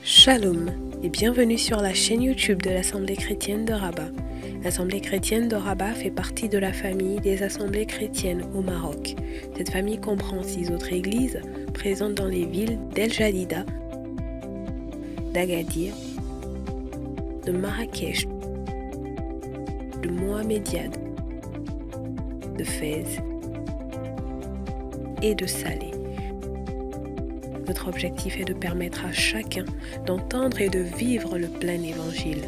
Shalom et bienvenue sur la chaîne YouTube de l'Assemblée chrétienne de Rabat. L'Assemblée chrétienne de Rabat fait partie de la famille des assemblées chrétiennes au Maroc. Cette famille comprend 6 autres églises présentes dans les villes d'El Jadida, d'Agadir, de Marrakech, de Mohamediad, de Fès et de Salé. Notre objectif est de permettre à chacun d'entendre et de vivre le plein évangile.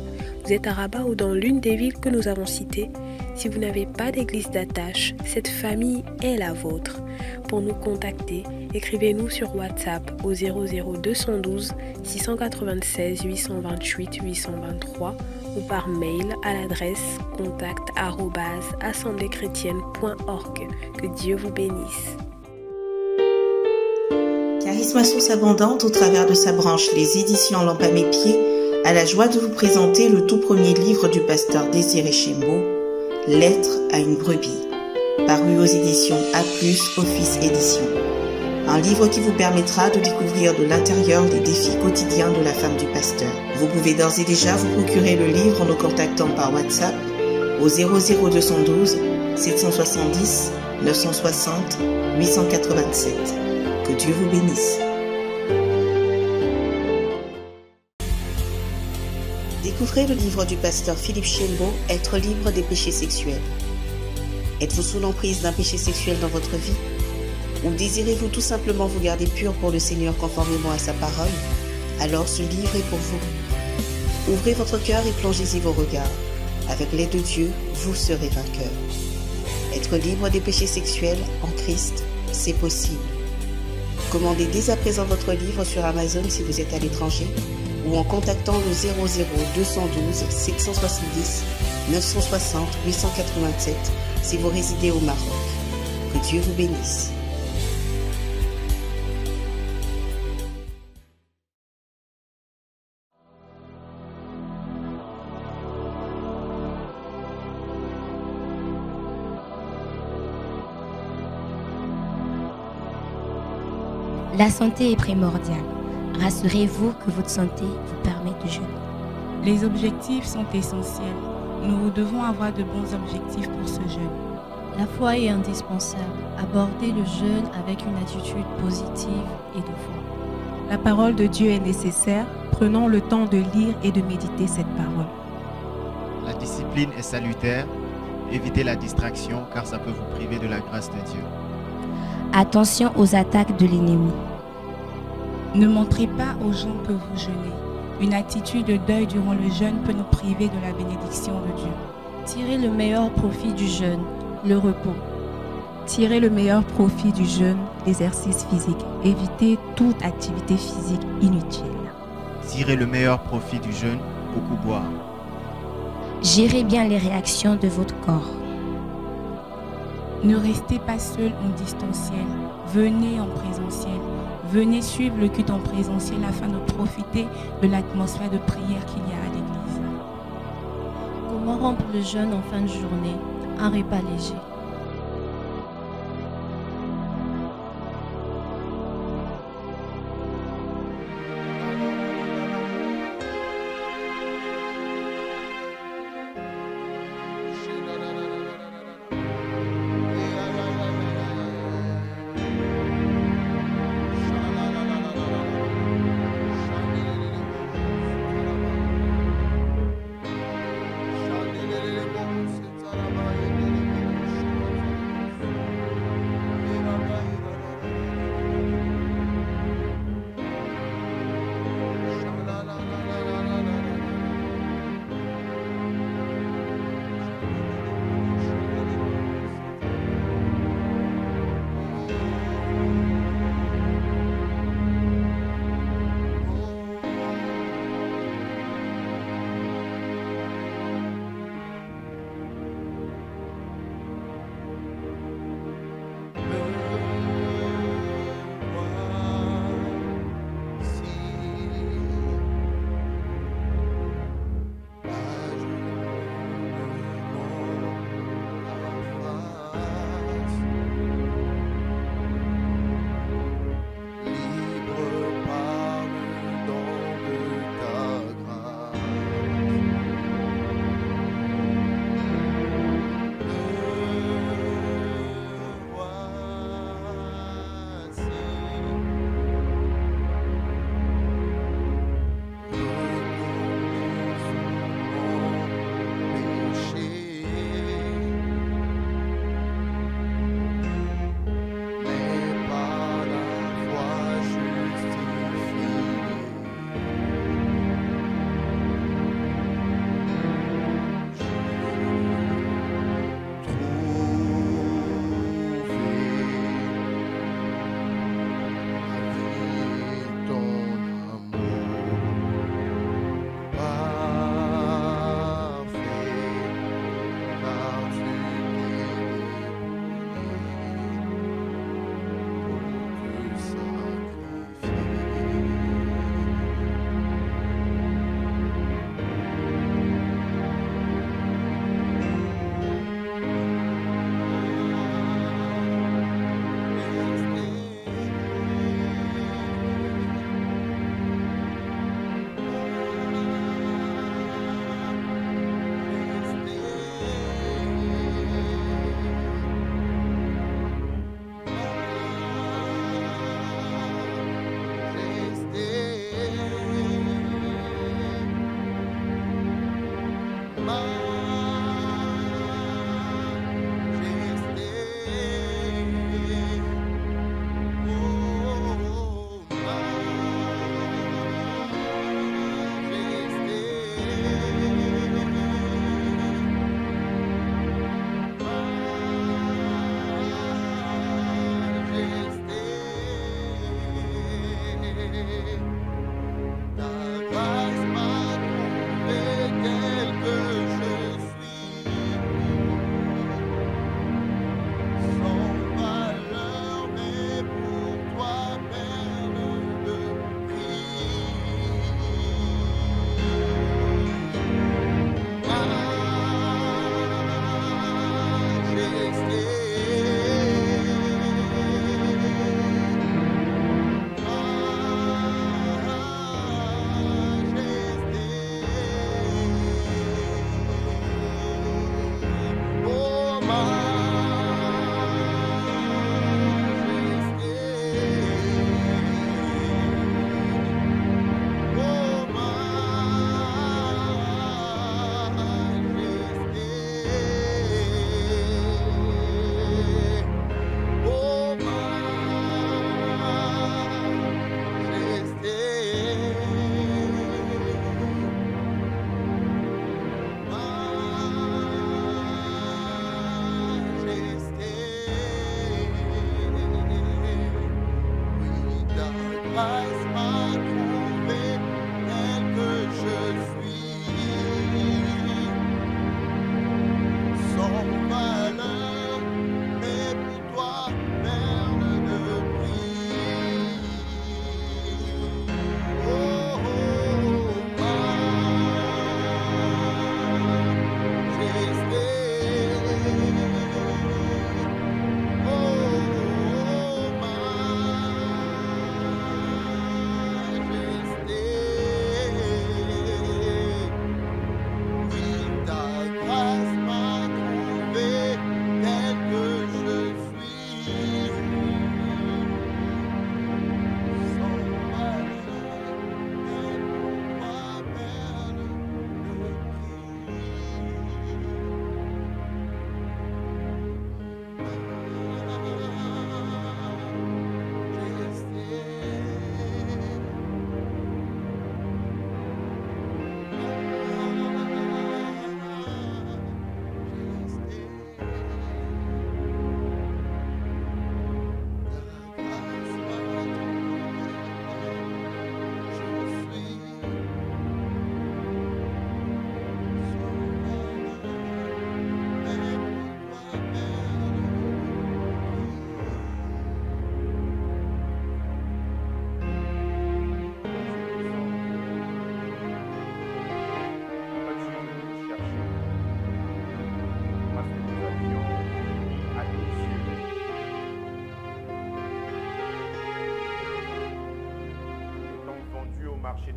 Vous êtes à Rabat ou dans l'une des villes que nous avons citées. Si vous n'avez pas d'église d'attache, cette famille est la vôtre. Pour nous contacter, écrivez-nous sur WhatsApp au 00212 696 828 823 ou par mail à l'adresse contact@assembléechrétienne.org. Que Dieu vous bénisse. Charisme à source abondante, au travers de sa branche Les Éditions Lampe à mes pieds, a la joie de vous présenter le tout premier livre du pasteur Désiré Chembo, Lettre à une brebis, paru aux éditions A+, Office Édition. Un livre qui vous permettra de découvrir de l'intérieur les défis quotidiens de la femme du pasteur. Vous pouvez d'ores et déjà vous procurer le livre en nous contactant par WhatsApp au 00212 770 960 887. Que Dieu vous bénisse. Découvrez le livre du pasteur Philippe Chembo, Être libre des péchés sexuels. Êtes-vous sous l'emprise d'un péché sexuel dans votre vie? Ou désirez-vous tout simplement vous garder pur pour le Seigneur conformément à sa parole? Alors ce livre est pour vous. Ouvrez votre cœur et plongez-y vos regards. Avec l'aide de Dieu, vous serez vainqueur. Être libre des péchés sexuels en Christ, c'est possible. Commandez dès à présent votre livre sur Amazon si vous êtes à l'étranger ou en contactant le 00212 770 960 887 si vous résidez au Maroc. Que Dieu vous bénisse. La santé est primordiale. Rassurez-vous que votre santé vous permet de jeûner. Les objectifs sont essentiels. Nous devons avoir de bons objectifs pour ce jeûne. La foi est indispensable. Abordez le jeûne avec une attitude positive et de foi. La parole de Dieu est nécessaire. Prenons le temps de lire et de méditer cette parole. La discipline est salutaire. Évitez la distraction car ça peut vous priver de la grâce de Dieu. Attention aux attaques de l'ennemi. Ne montrez pas aux gens que vous jeûnez. Une attitude de deuil durant le jeûne peut nous priver de la bénédiction de Dieu. Tirez le meilleur profit du jeûne, le repos. Tirez le meilleur profit du jeûne, l'exercice physique. Évitez toute activité physique inutile. Tirez le meilleur profit du jeûne, beaucoup boire. Gérez bien les réactions de votre corps. Ne restez pas seul en distanciel. Venez en présentiel. Venez suivre le culte en présentiel afin de profiter de l'atmosphère de prière qu'il y a à l'église. Comment rompre le jeûne en fin de journée? Un repas léger.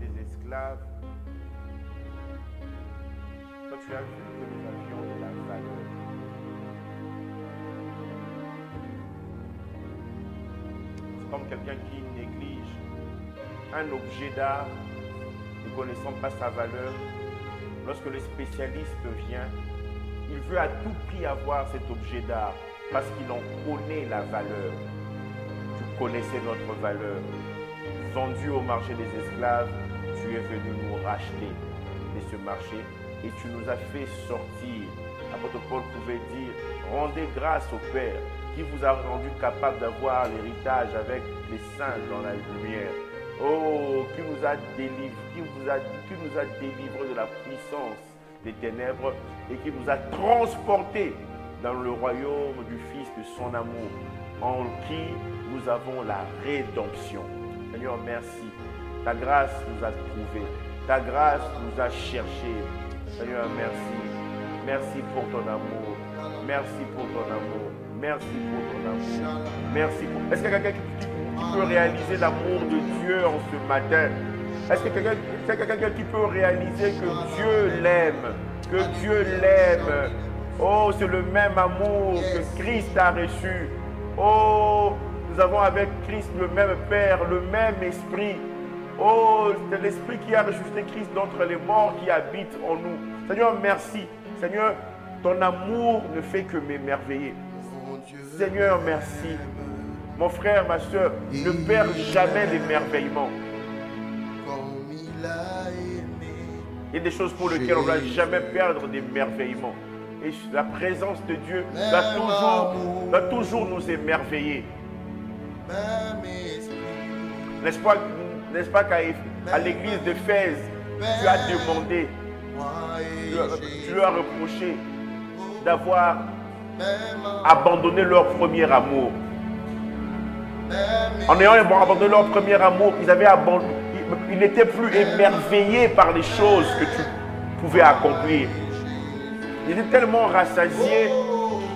des esclaves, quand tu as vu que nous avions de la valeur, c'est comme quelqu'un qui néglige un objet d'art ne connaissant pas sa valeur. Lorsque le spécialiste vient, il veut à tout prix avoir cet objet d'art parce qu'il en connaît la valeur. Tu connaissais notre valeur. Vendu au marché des esclaves, tu es venu nous racheter de ce marché et tu nous as fait sortir. L'apôtre Paul pouvait dire, rendez grâce au Père qui vous a rendu capable d'avoir l'héritage avec les saints dans la lumière. Oh, qui nous a délivré de la puissance des ténèbres et qui nous a transportés dans le royaume du Fils de son amour, en qui nous avons la rédemption. Seigneur, merci. Ta grâce nous a trouvés. Ta grâce nous a cherchés. Seigneur, merci. Merci pour ton amour. Merci pour ton amour. Merci pour ton amour. Merci pour... Est-ce qu'il y a quelqu'un qui peut réaliser l'amour de Dieu en ce matin? Est-ce qu'il y a quelqu'un qui peut réaliser que Dieu l'aime? Que Dieu l'aime? Oh, c'est le même amour que Christ a reçu. Oh, nous avons avec Christ le même Père, le même Esprit. Oh, c'est l'Esprit qui a ressuscité Christ d'entre les morts qui habite en nous. Seigneur, merci. Seigneur, ton amour ne fait que m'émerveiller. Seigneur, merci. Mon frère, ma soeur, ne perds jamais l'émerveillement. Il y a des choses pour lesquelles on ne doit jamais perdre d'émerveillement. Et la présence de Dieu doit toujours nous émerveiller. N'est-ce pas qu'à l'église d'Éphèse, tu as demandé, tu leur as reproché d'avoir abandonné leur premier amour. En ayant abandonné leur premier amour, ils n'étaient plus émerveillés par les choses que tu pouvais accomplir. Ils étaient tellement rassasiés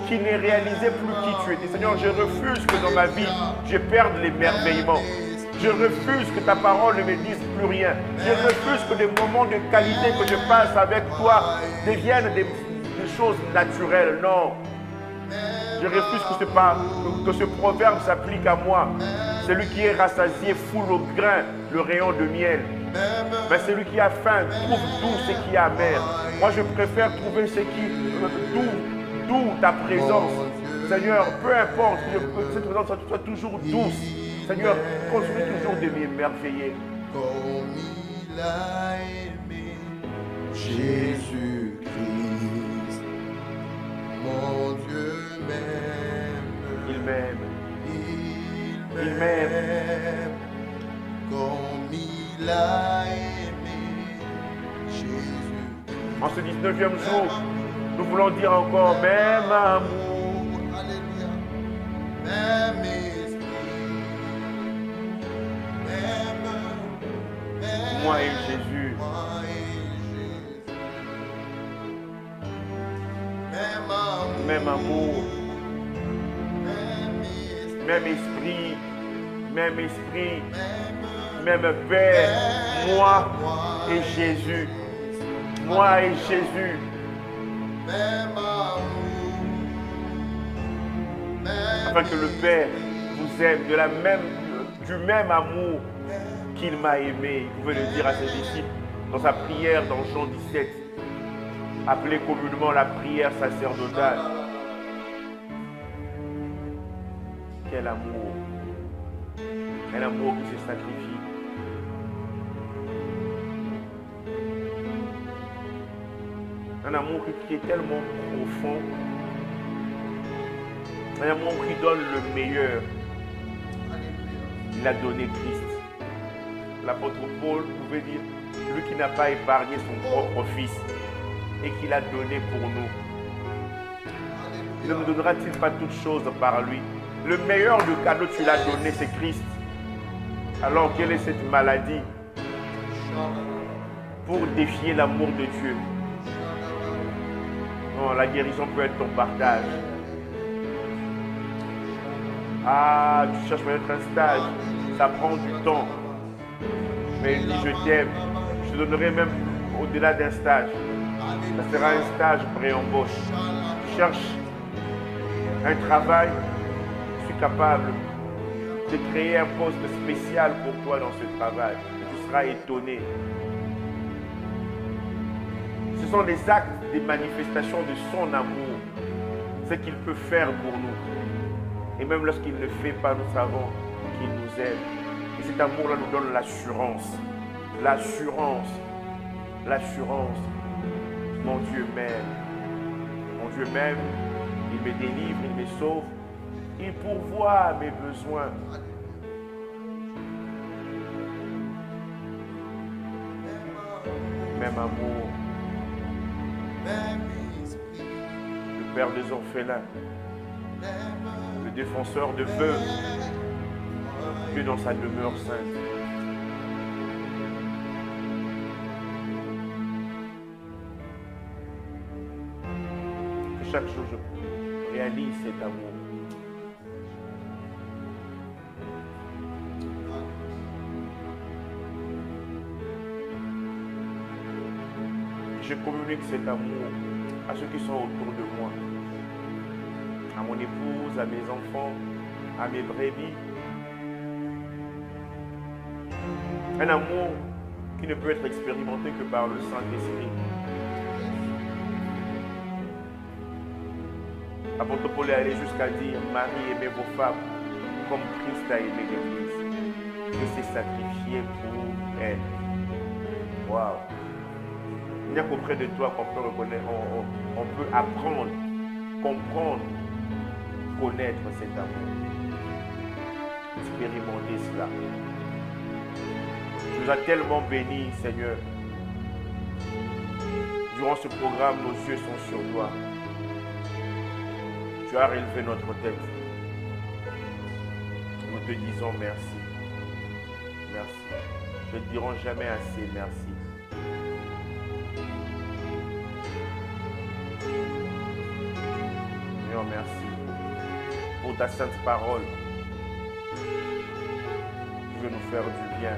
qu'ils ne réalisaient plus qui tu étais. Seigneur, je refuse que dans ma vie, je perde l'émerveillement. Je refuse que ta parole ne me dise plus rien. Je refuse que des moments de qualité que je passe avec toi deviennent des choses naturelles. Non. Je refuse que ce proverbe s'applique à moi. Celui qui est rassasié foule au grain le rayon de miel. Mais celui qui a faim trouve doux ce qui est amer. Moi, je préfère trouver ce qui doux ta présence. Seigneur, peu importe que cette présence soit toujours douce. Seigneur, continue toujours de m'émerveiller. Comme il a aimé Jésus-Christ, mon Dieu m'aime. Il m'aime. Il m'aime. Comme il a aimé Jésus. En ce 19e jour, nous voulons dire encore même amour. Alléluia. Même esprit. Moi et Jésus. Même amour. Même esprit. Même esprit. Même Père. Moi et Jésus. Moi et Jésus. Afin que le Père vous aime du même amour qu'il m'a aimé. Il pouvait le dire à ses disciples dans sa prière dans Jean 17, appelée communément la prière sacerdotale. Quel amour! Un amour qui se sacrifie. Un amour qui est tellement profond. Un amour qui donne le meilleur. Il a donné Christ. L'apôtre Paul pouvait dire, lui qui n'a pas épargné son propre fils et qui l'a donné pour nous. Ne nous donnera-t-il pas toutes choses par lui? Le meilleur du cadeau que tu l'as donné, c'est Christ. Alors quelle est cette maladie? Pour défier l'amour de Dieu. Non, la guérison peut être ton partage. Ah, tu cherches peut-être un stage. Ça prend du temps. Mais il dit, je t'aime. Je te donnerai même au-delà d'un stage. Ça sera un stage pré-embauche. Tu cherches un travail, je suis capable de créer un poste spécial pour toi dans ce travail. Et tu seras étonné. Ce sont des actes, des manifestations de son amour. Ce qu'il peut faire pour nous. Et même lorsqu'il ne le fait pas, nous savons qu'il nous aime. Et cet amour-là nous donne l'assurance. L'assurance. L'assurance. Mon Dieu m'aime. Mon Dieu m'aime. Il me délivre, il me sauve. Il pourvoit à mes besoins. Même amour. Le Père des orphelins. Le défenseur de veuves. Dieu dans sa demeure sainte. Que chaque jour je réalise cet amour. Je communique cet amour à ceux qui sont autour de moi, à mon épouse, à mes enfants, à mes brebis. Un amour qui ne peut être expérimenté que par le Saint-Esprit. L'apôtre Paul est allé jusqu'à dire, Marie, aimez vos femmes comme Christ a aimé l'Église. Il s'est sacrifié pour elle. Waouh! Il n'y a qu'auprès de toi qu'on peut reconnaître, on peut apprendre, comprendre, connaître cet amour. Expérimenter cela. Tu nous as tellement bénis, Seigneur. Durant ce programme, nos yeux sont sur toi. Tu as relevé notre tête. Nous te disons merci. Merci. Nous ne te dirons jamais assez merci. Seigneur, merci pour ta sainte parole. Tu veux nous faire du bien.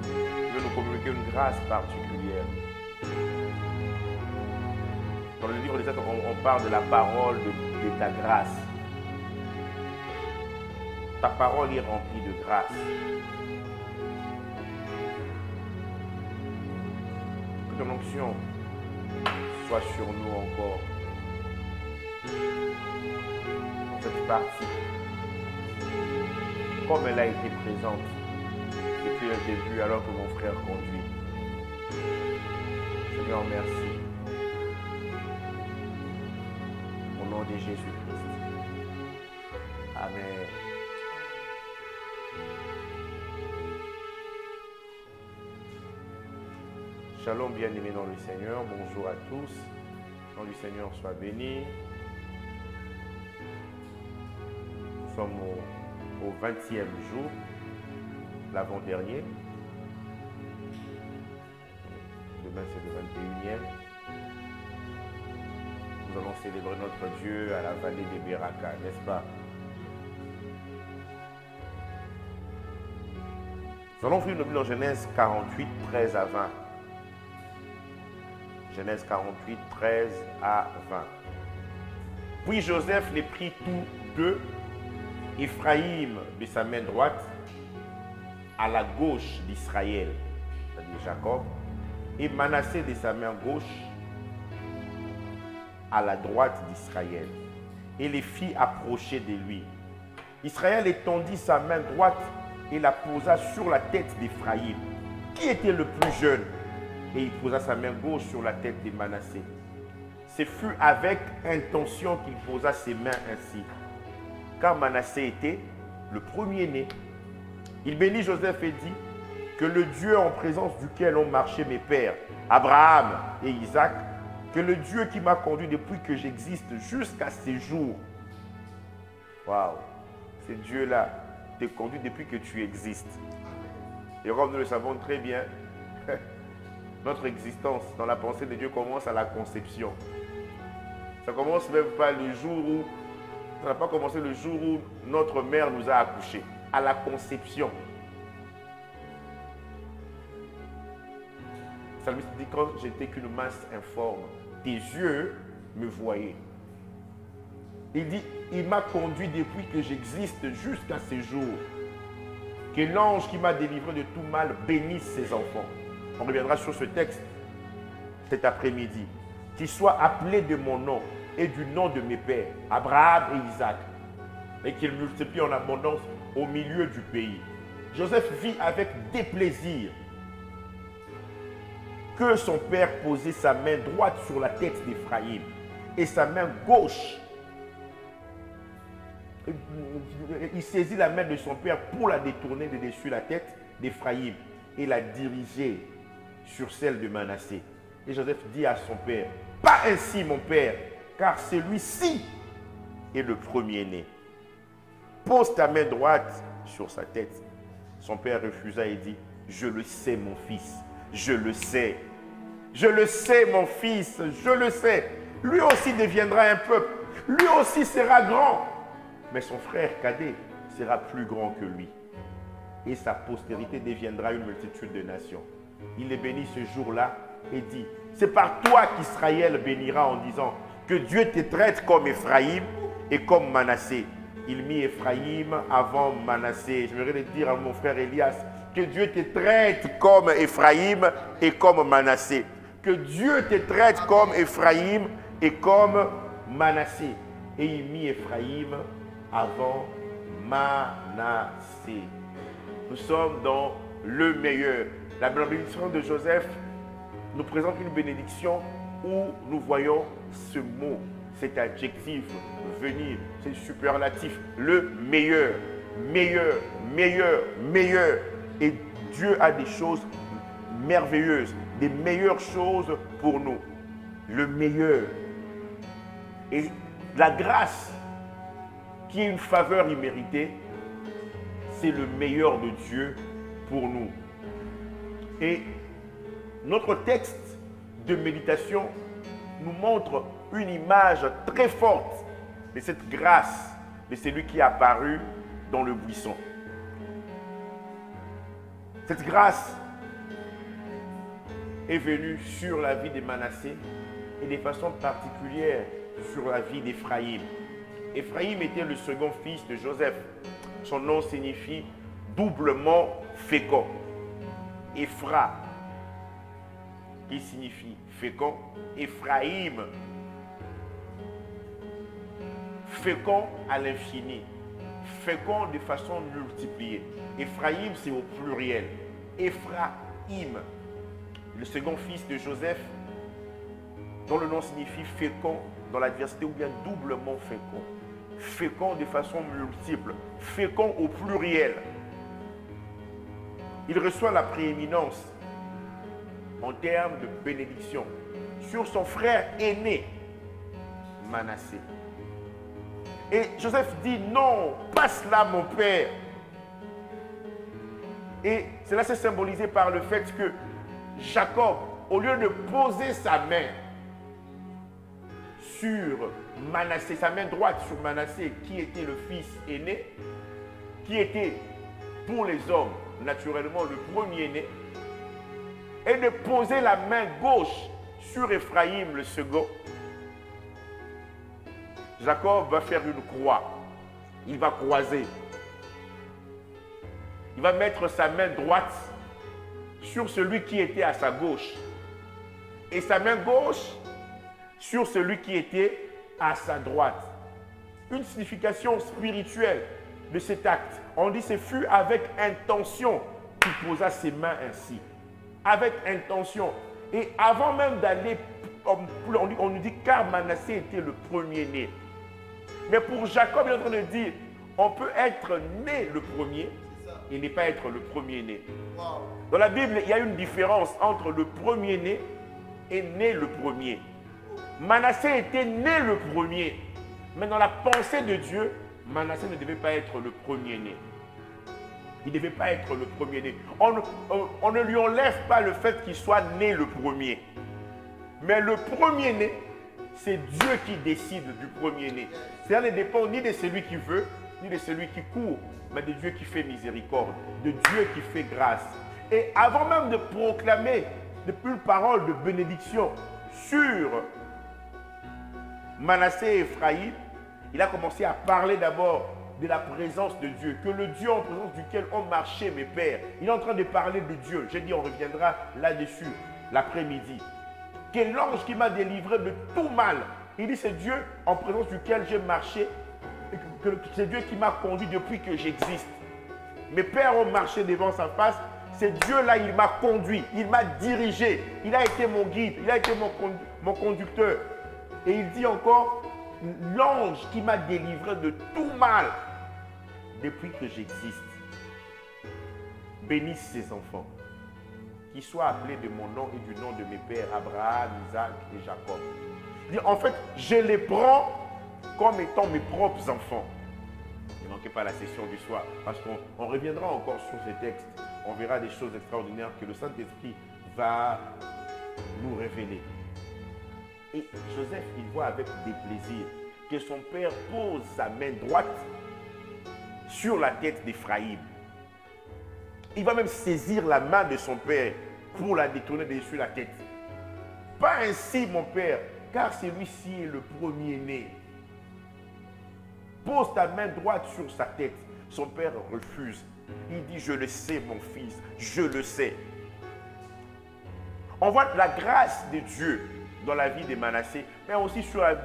Tu veux nous communiquer une grâce particulière. Dans le livre des Actes, on parle de la parole de ta grâce. Ta parole est remplie de grâce. Que ton onction soit sur nous encore. Cette partie, comme elle a été présente depuis le début alors que mon frère conduit. Seigneur, merci. Au nom de Jésus-Christ. Amen. Shalom, bien-aimés dans le Seigneur. Bonjour à tous. Le nom du Seigneur soit béni. Nous sommes au 20e jour, l'avant-dernier. Demain, c'est le 21e. Nous allons célébrer notre Dieu à la vallée des Beraka, n'est-ce pas? Nous allons ouvrir nos Bibles en Genèse 48, 13 à 20. Genèse 48, 13 à 20. Puis Joseph les prit tous deux, Éphraïm de sa main droite, à la gauche d'Israël, c'est-à-dire Jacob, et Manassé de sa main gauche, à la droite d'Israël, et les fit approcher de lui. Israël étendit sa main droite et la posa sur la tête d'Éphraïm, qui était le plus jeune, et il posa sa main gauche sur la tête de Manassé. Ce fut avec intention qu'il posa ses mains ainsi, car Manassé était le premier-né. Il bénit Joseph et dit, que le Dieu en présence duquel ont marché mes pères, Abraham et Isaac, que le Dieu qui m'a conduit depuis que j'existe jusqu'à ces jours. Waouh, ce Dieu-là te conduit depuis que tu existes. Et comme nous le savons très bien, notre existence dans la pensée de Dieu commence à la conception. Ça commence même pas le jour où, ça n'a pas commencé le jour où notre mère nous a accouchés. à la conception. Le psalmiste dit, quand j'étais qu'une masse informe, tes yeux me voyaient. Il dit, il m'a conduit depuis que j'existe jusqu'à ces jours. Que l'ange qui m'a délivré de tout mal bénisse ses enfants. On reviendra sur ce texte cet après-midi. Qu'il soit appelé de mon nom et du nom de mes pères, Abraham et Isaac, et qu'il multiplie en abondance au milieu du pays. Joseph vit avec déplaisir que son père posait sa main droite sur la tête d'Éphraïm et sa main gauche. Il saisit la main de son père pour la détourner de dessus la tête d'Éphraïm et la diriger sur celle de Manassé. Et Joseph dit à son père, pas ainsi mon père, car celui-ci est le premier-né. Pose ta main droite sur sa tête. Son père refusa et dit, je le sais mon fils, je le sais. Je le sais mon fils, je le sais. Lui aussi deviendra un peuple, lui aussi sera grand. Mais son frère cadet sera plus grand que lui. Et sa postérité deviendra une multitude de nations. Il les bénit ce jour-là et dit, c'est par toi qu'Israël bénira en disant que Dieu te traite comme Éphraïm et comme Manassé. Il mit Éphraïm avant Manassé. Je voudrais dire à mon frère Elias, que Dieu te traite comme Éphraïm et comme Manassé. Que Dieu te traite comme Éphraïm et comme Manassé. Et il mit Éphraïm avant Manassé. Nous sommes dans le meilleur. La bénédiction de Joseph nous présente une bénédiction où nous voyons ce mot, cet adjectif, venir, c'est superlatif, le meilleur, meilleur, meilleur, meilleur. Et Dieu a des choses merveilleuses, des meilleures choses pour nous. Le meilleur. Et la grâce, qui est une faveur imméritée, c'est le meilleur de Dieu pour nous. Et notre texte de méditation nous montre une image très forte de cette grâce de celui qui est apparu dans le buisson. Cette grâce est venue sur la vie de Manassé et de façon particulière sur la vie d'Éphraïm. Éphraïm était le second fils de Joseph. Son nom signifie doublement fécond. Éphra, qui signifie fécond. Éphraïm, fécond à l'infini. Fécond de façon multipliée. Éphraïm, c'est au pluriel. Éphraïm, le second fils de Joseph, dont le nom signifie fécond dans l'adversité ou bien doublement fécond. Fécond de façon multiple. Fécond au pluriel. Il reçoit la prééminence en termes de bénédiction sur son frère aîné, Manassé. Et Joseph dit, non, pas cela mon père. Et cela s'est symbolisé par le fait que Jacob, au lieu de poser sa main sur Manassé, sa main droite sur Manassé, qui était le fils aîné, qui était pour les hommes, naturellement, le premier-né, et de poser la main gauche sur Éphraïm, le second, Jacob va faire une croix. Il va croiser. Il va mettre sa main droite sur celui qui était à sa gauche et sa main gauche sur celui qui était à sa droite. Une signification spirituelle de cet acte. On dit ce fut avec intention qu'il posa ses mains ainsi. Avec intention. Et avant même d'aller, on nous dit car Manassé était le premier-né. Mais pour Jacob, il est en train de dire, on peut être né le premier et ne pas être le premier-né. Dans la Bible, il y a une différence entre le premier-né et né le premier. Manassé était né le premier. Mais dans la pensée de Dieu, Manassé ne devait pas être le premier-né. Il ne devait pas être le premier-né. On ne lui enlève pas le fait qu'il soit né le premier. Mais le premier-né, c'est Dieu qui décide du premier-né. Cela ne dépend ni de celui qui veut, ni de celui qui court, mais de Dieu qui fait miséricorde, de Dieu qui fait grâce. Et avant même de proclamer une parole de bénédiction sur Manassé et Ephraïm, il a commencé à parler d'abord de la présence de Dieu, que le Dieu en présence duquel ont marché mes pères. Il est en train de parler de Dieu. J'ai dit, on reviendra là-dessus l'après-midi. Quel l'ange qui m'a délivré de tout mal. Il dit, c'est Dieu en présence duquel j'ai marché, c'est Dieu qui m'a conduit depuis que j'existe. Mes pères ont marché devant sa face. C'est Dieu-là, il m'a conduit, il m'a dirigé, il a été mon guide, il a été mon conducteur. Et il dit encore, l'ange qui m'a délivré de tout mal depuis que j'existe. Bénisse ses enfants, qu'ils soient appelés de mon nom et du nom de mes pères, Abraham, Isaac et Jacob. Il dit, en fait, je les prends comme étant mes propres enfants. Ne manquez pas la session du soir, parce qu'on reviendra encore sur ces textes. On verra des choses extraordinaires que le Saint-Esprit va nous révéler. Et Joseph, il voit avec déplaisir que son père pose sa main droite sur la tête d'Ephraïm. Il va même saisir la main de son père pour la détourner dessus la tête. Pas ainsi, mon père, car celui-ci est le premier-né. Pose ta main droite sur sa tête. Son père refuse. Il dit, je le sais, mon fils, je le sais. On voit la grâce de Dieu dans la vie de Manassé, mais aussi sur la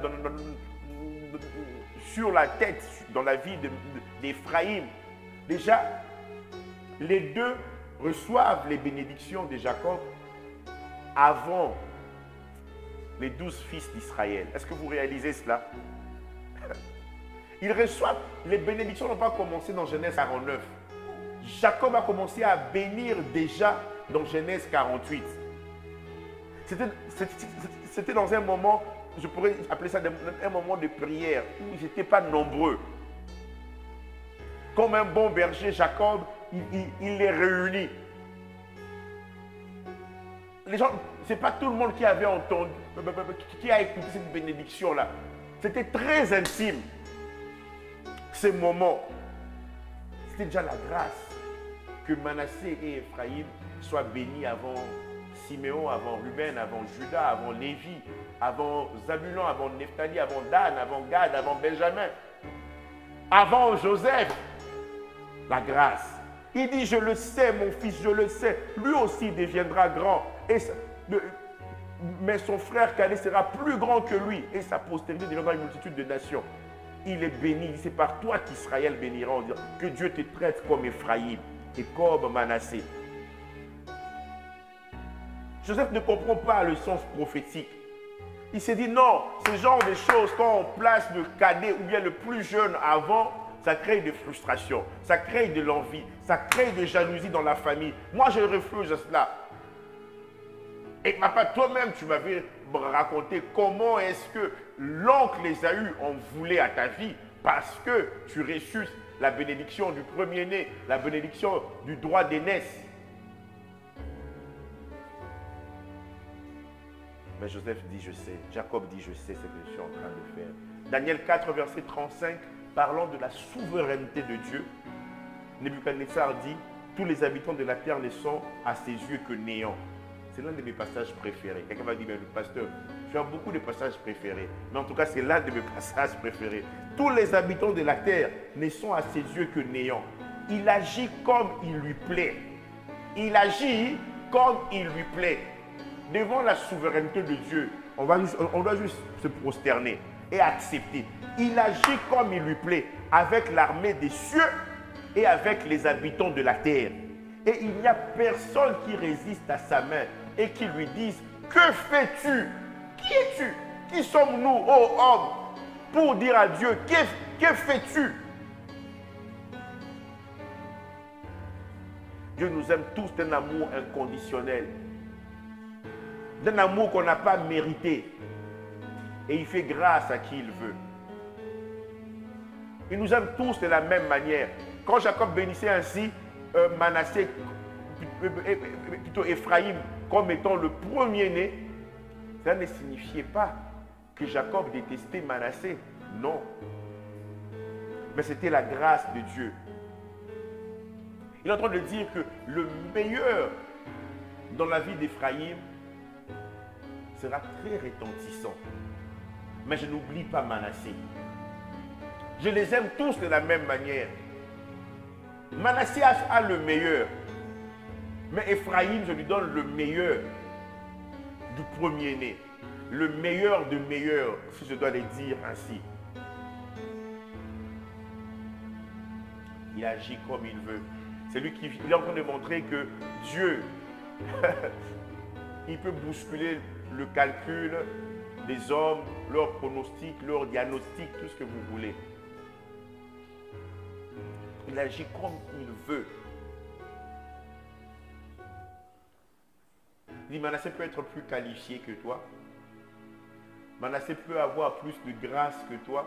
tête, dans la vie d'Ephraïm. Déjà, les deux reçoivent les bénédictions de Jacob avant les 12 fils d'Israël. Est-ce que vous réalisez cela? Ils reçoivent, les bénédictions n'ont pas commencé dans Genèse 49. Jacob a commencé à bénir déjà dans Genèse 48. C'était dans un moment, je pourrais appeler ça un moment de prière, où ils n'étaient pas nombreux. Comme un bon berger, Jacob, il les réunit. Les gens, ce n'est pas tout le monde qui avait entendu, qui a écouté cette bénédiction-là. C'était très intime. Ces moments, c'était déjà la grâce que Manassé et Ephraïm soient bénis avant Siméon, avant Ruben, avant Judas, avant Lévi, avant Zabulon, avant Nephtali, avant Dan, avant Gad, avant Benjamin, avant Joseph. La grâce. Il dit, je le sais, mon fils, je le sais. Lui aussi deviendra grand. Mais son frère Calais sera plus grand que lui. Et sa postérité deviendra une multitude de nations. Il est béni. C'est par toi qu'Israël bénira. On dit que Dieu te traite comme Ephraïm et comme Manassé. Joseph ne comprend pas le sens prophétique. Il s'est dit non, ce genre de choses, quand on place le cadet ou bien le plus jeune avant, ça crée des frustrations, ça crée de l'envie, ça crée de jalousie dans la famille. Moi, je refuse cela. Et papa, toi-même, tu m'avais raconté comment est-ce que l'oncle Ésaü en voulait à ta vie parce que tu reçus la bénédiction du premier-né, la bénédiction du droit d'aînesse. Mais Joseph dit, je sais. Jacob dit, je sais ce que je suis en train de faire. Daniel 4, verset 35, parlant de la souveraineté de Dieu, Nebuchadnezzar dit, tous les habitants de la terre ne sont à ses yeux que néants. C'est l'un de mes passages préférés. Quelqu'un va dire, mais le pasteur, tu as beaucoup de passages préférés. Mais en tout cas, c'est l'un de mes passages préférés. Tous les habitants de la terre ne sont à ses yeux que néants. Il agit comme il lui plaît. Il agit comme il lui plaît. Devant la souveraineté de Dieu, on doit juste se prosterner et accepter. Il agit comme il lui plaît, avec l'armée des cieux et avec les habitants de la terre. Et il n'y a personne qui résiste à sa main et qui lui dise, que fais-tu? Qui es-tu? Qui sommes-nous, ô homme, pour dire à Dieu, que fais-tu? Dieu nous aime tous d'un amour inconditionnel, d'un amour qu'on n'a pas mérité. Et il fait grâce à qui il veut. Il nous aime tous de la même manière. Quand Jacob bénissait ainsi Manassé, plutôt Ephraïm, comme étant le premier-né, ça ne signifiait pas que Jacob détestait Manassé. Non. mais c'était la grâce de Dieu. Il est en train de dire que le meilleur dans la vie d'Éphraïm sera très retentissant. Mais je n'oublie pas Manassé. Je les aime tous de la même manière. Manassé a le meilleur. Mais Éphraïm, je lui donne le meilleur du premier-né. Le meilleur de meilleur, si je dois le dire ainsi. Il agit comme il veut. C'est lui qui est en train de montrer que Dieu, il peut bousculer le calcul des hommes, leurs pronostics, leurs diagnostics, tout ce que vous voulez. Il agit comme il veut. Il dit, Manassé peut être plus qualifié que toi. Manassé peut avoir plus de grâce que toi.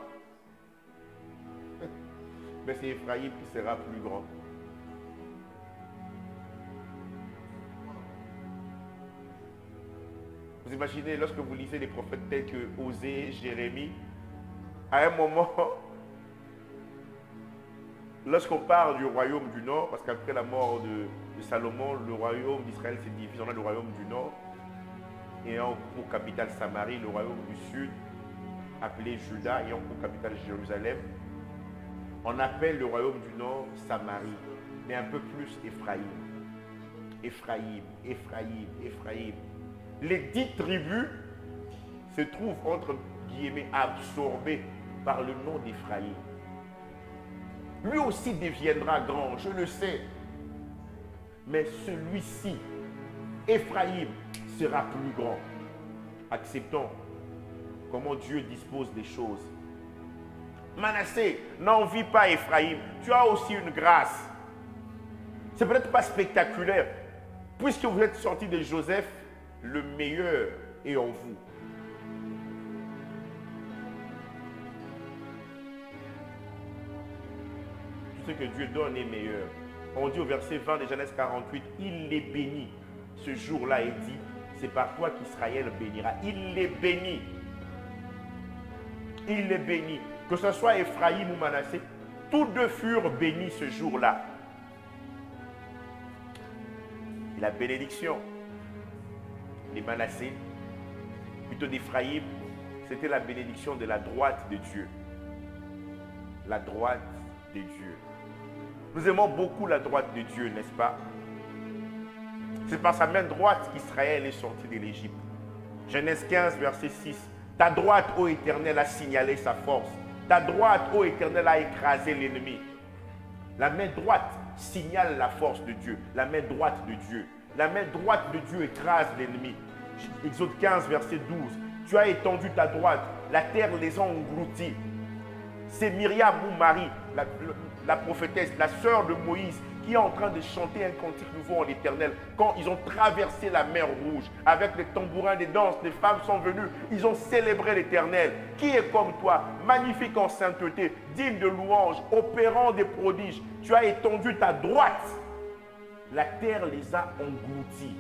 Mais c'est Éphraïm qui sera plus grand. Vous imaginez, lorsque vous lisez les prophètes tels que Osée, Jérémie, à un moment, lorsqu'on parle du royaume du Nord, parce qu'après la mort de Salomon, le royaume d'Israël s'est divisé. On a le royaume du Nord, ayant pour capitale Samarie, le royaume du Sud, appelé Juda, ayant pour capitale Jérusalem. On appelle le royaume du Nord Samarie, mais un peu plus Éphraïm. Éphraïm, Éphraïm, Éphraïm. Les 10 tribus se trouvent entre guillemets absorbées par le nom d'Éphraïm. Lui aussi deviendra grand, je le sais. Mais celui-ci, Éphraïm, sera plus grand. Acceptons comment Dieu dispose des choses. Manassé, n'envie pas Éphraïm. Tu as aussi une grâce. C'est peut-être pas spectaculaire. Puisque vous êtes sorti de Joseph, le meilleur est en vous. Tout ce que Dieu donne est meilleur. On dit au verset 20 de Genèse 48, il les bénit. Ce jour-là, il dit, c'est par toi qu'Israël bénira. Il les bénit. Il les bénit. Que ce soit Éphraïm ou Manassé, tous deux furent bénis ce jour-là. Et la bénédiction des Manassé, plutôt d'Éphraïm, c'était la bénédiction de la droite de Dieu. La droite de Dieu. Nous aimons beaucoup la droite de Dieu, n'est-ce pas? C'est par sa main droite qu'Israël est sorti de l'Égypte. Genèse 15, verset 6. Ta droite, ô Éternel, a signalé sa force. Ta droite, ô Éternel, a écrasé l'ennemi. La main droite signale la force de Dieu. La main droite de Dieu. La main droite de Dieu écrase l'ennemi. Exode 15, verset 12. Tu as étendu ta droite. La terre les a engloutis. C'est Myriam ou Marie, la prophétesse, la sœur de Moïse, qui est en train de chanter un cantique nouveau en l'Éternel. Quand ils ont traversé la mer Rouge, avec les tambourins, des danses, les femmes sont venues, ils ont célébré l'Éternel. Qui est comme toi, magnifique en sainteté, digne de louange, opérant des prodiges. Tu as étendu ta droite. La terre les a engloutis.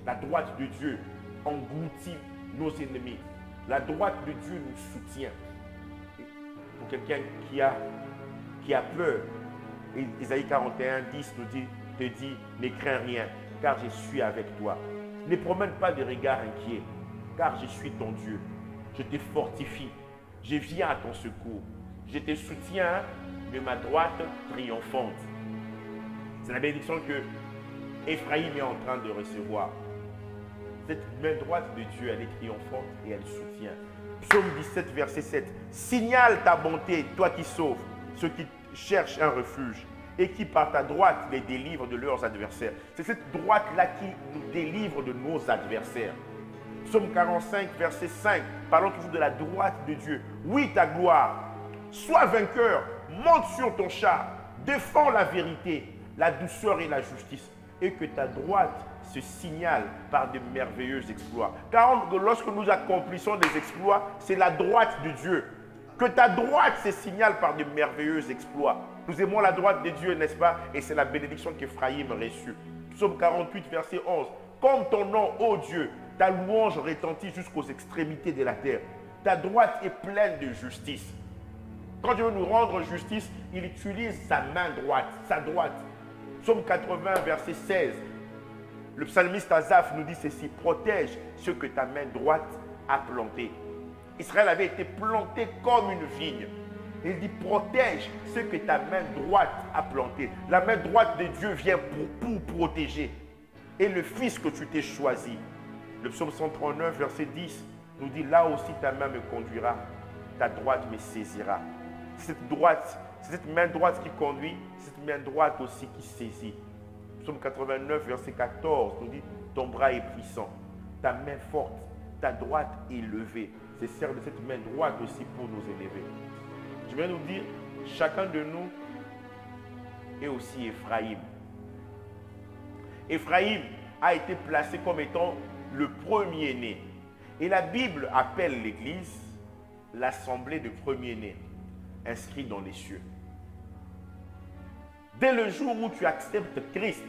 La droite de Dieu engloutit nos ennemis. La droite de Dieu nous soutient. Pour quelqu'un qui a peur, Isaïe 41, 10 nous dit, te dit, ne crains rien, car je suis avec toi. Ne promène pas de regard inquiet, car je suis ton Dieu. Je te fortifie, je viens à ton secours. Je te soutiens de ma droite triomphante. C'est la bénédiction que Éphraïm est en train de recevoir. Cette main droite de Dieu, elle est triomphante et elle soutient. Psaume 17, verset 7. Signale ta bonté, toi qui sauves ceux qui cherchent un refuge et qui par ta droite les délivre de leurs adversaires. C'est cette droite-là qui nous délivre de nos adversaires. Psaume 45, verset 5. Parlons toujours de la droite de Dieu. Oui, ta gloire. Sois vainqueur. Monte sur ton char. Défends la vérité, la douceur et la justice. Et que ta droite se signale par de merveilleux exploits. Car lorsque nous accomplissons des exploits, c'est la droite de Dieu. Que ta droite se signale par de merveilleux exploits. Nous aimons la droite de Dieu, n'est-ce pas? Et c'est la bénédiction qu'Éphraïm reçut. Psaume 48, verset 11. Comme ton nom, ô Dieu, ta louange retentit jusqu'aux extrémités de la terre. Ta droite est pleine de justice. Quand Dieu veut nous rendre justice, il utilise sa main droite, sa droite. Psaume 80, verset 16. Le psalmiste Asaph nous dit ceci: protège ce que ta main droite a planté. Israël avait été planté comme une vigne. Il dit protège ce que ta main droite a planté. La main droite de Dieu vient pour protéger. Et le fils que tu t'es choisi. Le psaume 139, verset 10 nous dit là aussi ta main me conduira, ta droite me saisira. Cette droite, c'est cette main droite qui conduit, cette main droite aussi qui saisit. Psaume 89, verset 14 nous dit ton bras est puissant, ta main forte, ta droite est levée. C'est sert de cette main droite aussi pour nous élever. Je vais nous dire, chacun de nous est aussi Éphraïm. Éphraïm a été placé comme étant le premier-né. Et la Bible appelle l'Église l'assemblée de premiers-nés, inscrits dans les cieux. Dès le jour où tu acceptes Christ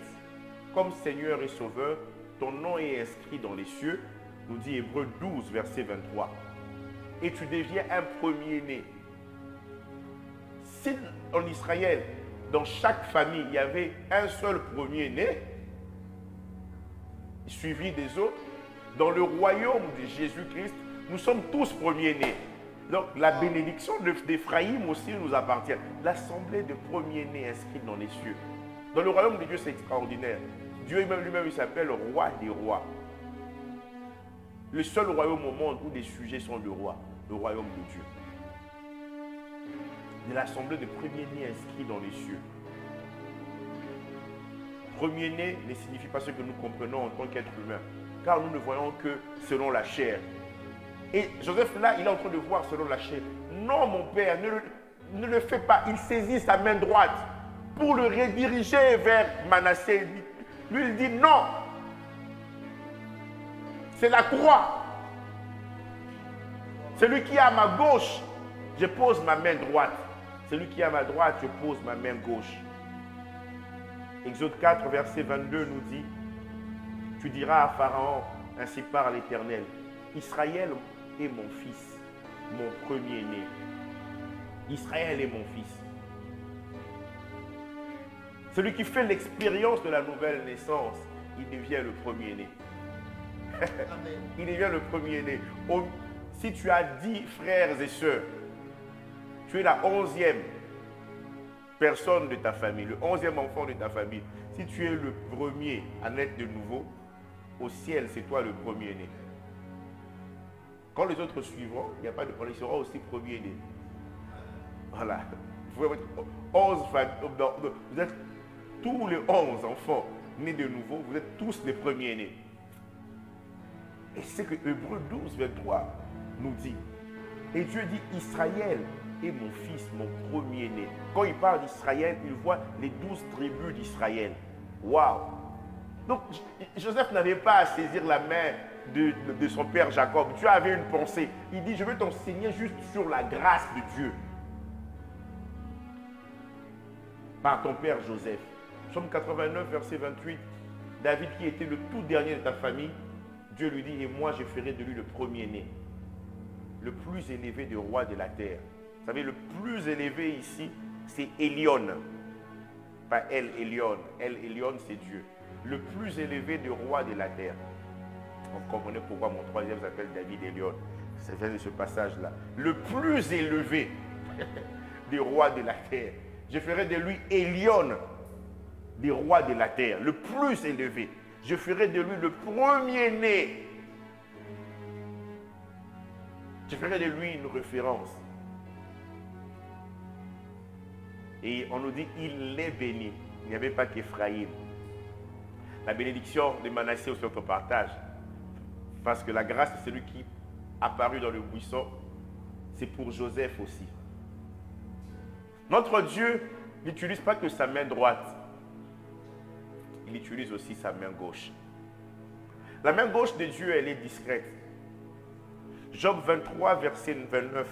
comme Seigneur et Sauveur, ton nom est inscrit dans les cieux, nous dit Hébreux 12, verset 23. Et tu deviens un premier-né. Si en Israël, dans chaque famille, il y avait un seul premier-né, suivi des autres, dans le royaume de Jésus-Christ, nous sommes tous premiers-nés. Donc la bénédiction d'Éphraïm aussi nous appartient. L'assemblée de premiers-nés inscrits dans les cieux. Dans le royaume de Dieu, c'est extraordinaire. Dieu lui-même, il s'appelle roi des rois. Le seul royaume au monde où des sujets sont le roi, le royaume de Dieu. De l'assemblée de premiers-nés inscrits dans les cieux. Premier-né ne signifie pas ce que nous comprenons en tant qu'être humain, car nous ne voyons que selon la chair. Et Joseph, là, il est en train de voir selon la chair. Non, mon père, ne le fais pas. Il saisit sa main droite pour le rediriger vers Manassé. Lui, il dit non. C'est la croix. Celui qui est à ma gauche, je pose ma main droite. Celui qui est à ma droite, je pose ma main gauche. Exode 4, verset 22 nous dit, tu diras à Pharaon, ainsi parle l'Éternel, Israël est mon fils, mon premier-né. Israël est mon fils. Celui qui fait l'expérience de la nouvelle naissance, il devient le premier-né. Il devient le premier-né. Si tu as 10 frères et sœurs, tu es la 11e personne de ta famille, le 11e enfant de ta famille. Si tu es le premier à naître de nouveau, au ciel, c'est toi le premier-né. Quand les autres suivront, il n'y a pas de problème, ils seront aussi premiers-nés. Voilà. Vous pouvez être 11 familles. Vous êtes tous les 11 enfants nés de nouveau, vous êtes tous les premiers-nés. Et c'est que Hébreux 12, 23 nous dit. Et Dieu dit, Israël est mon fils, mon premier-né. Quand il parle d'Israël, il voit les 12 tribus d'Israël. Waouh! Donc, Joseph n'avait pas à saisir la main de son père Jacob. Dieu avait une pensée. Il dit, je vais t'enseigner juste sur la grâce de Dieu. Par ton père Joseph. Psaume 89, verset 28. David, qui était le tout dernier de ta famille, Dieu lui dit, et moi je ferai de lui le premier-né, le plus élevé des rois de la terre. Vous savez, le plus élevé ici, c'est Elion. Pas El Elion. El Elion, c'est Dieu. Le plus élevé des rois de la terre. On comprenait pourquoi mon troisième s'appelle David Elion. Ça vient de ce passage-là. Le plus élevé des rois de la terre. Je ferai de lui Elion, des rois de la terre. Le plus élevé. Je ferai de lui le premier-né. Je ferai de lui une référence. Et on nous dit, il est béni. Il n'y avait pas qu'Éphraïm. La bénédiction de Manassé aussi, on partage. Parce que la grâce de celui qui apparut dans le buisson, c'est pour Joseph aussi. Notre Dieu n'utilise pas que sa main droite. Il utilise aussi sa main gauche. La main gauche de Dieu, elle est discrète. Job 23, verset 29.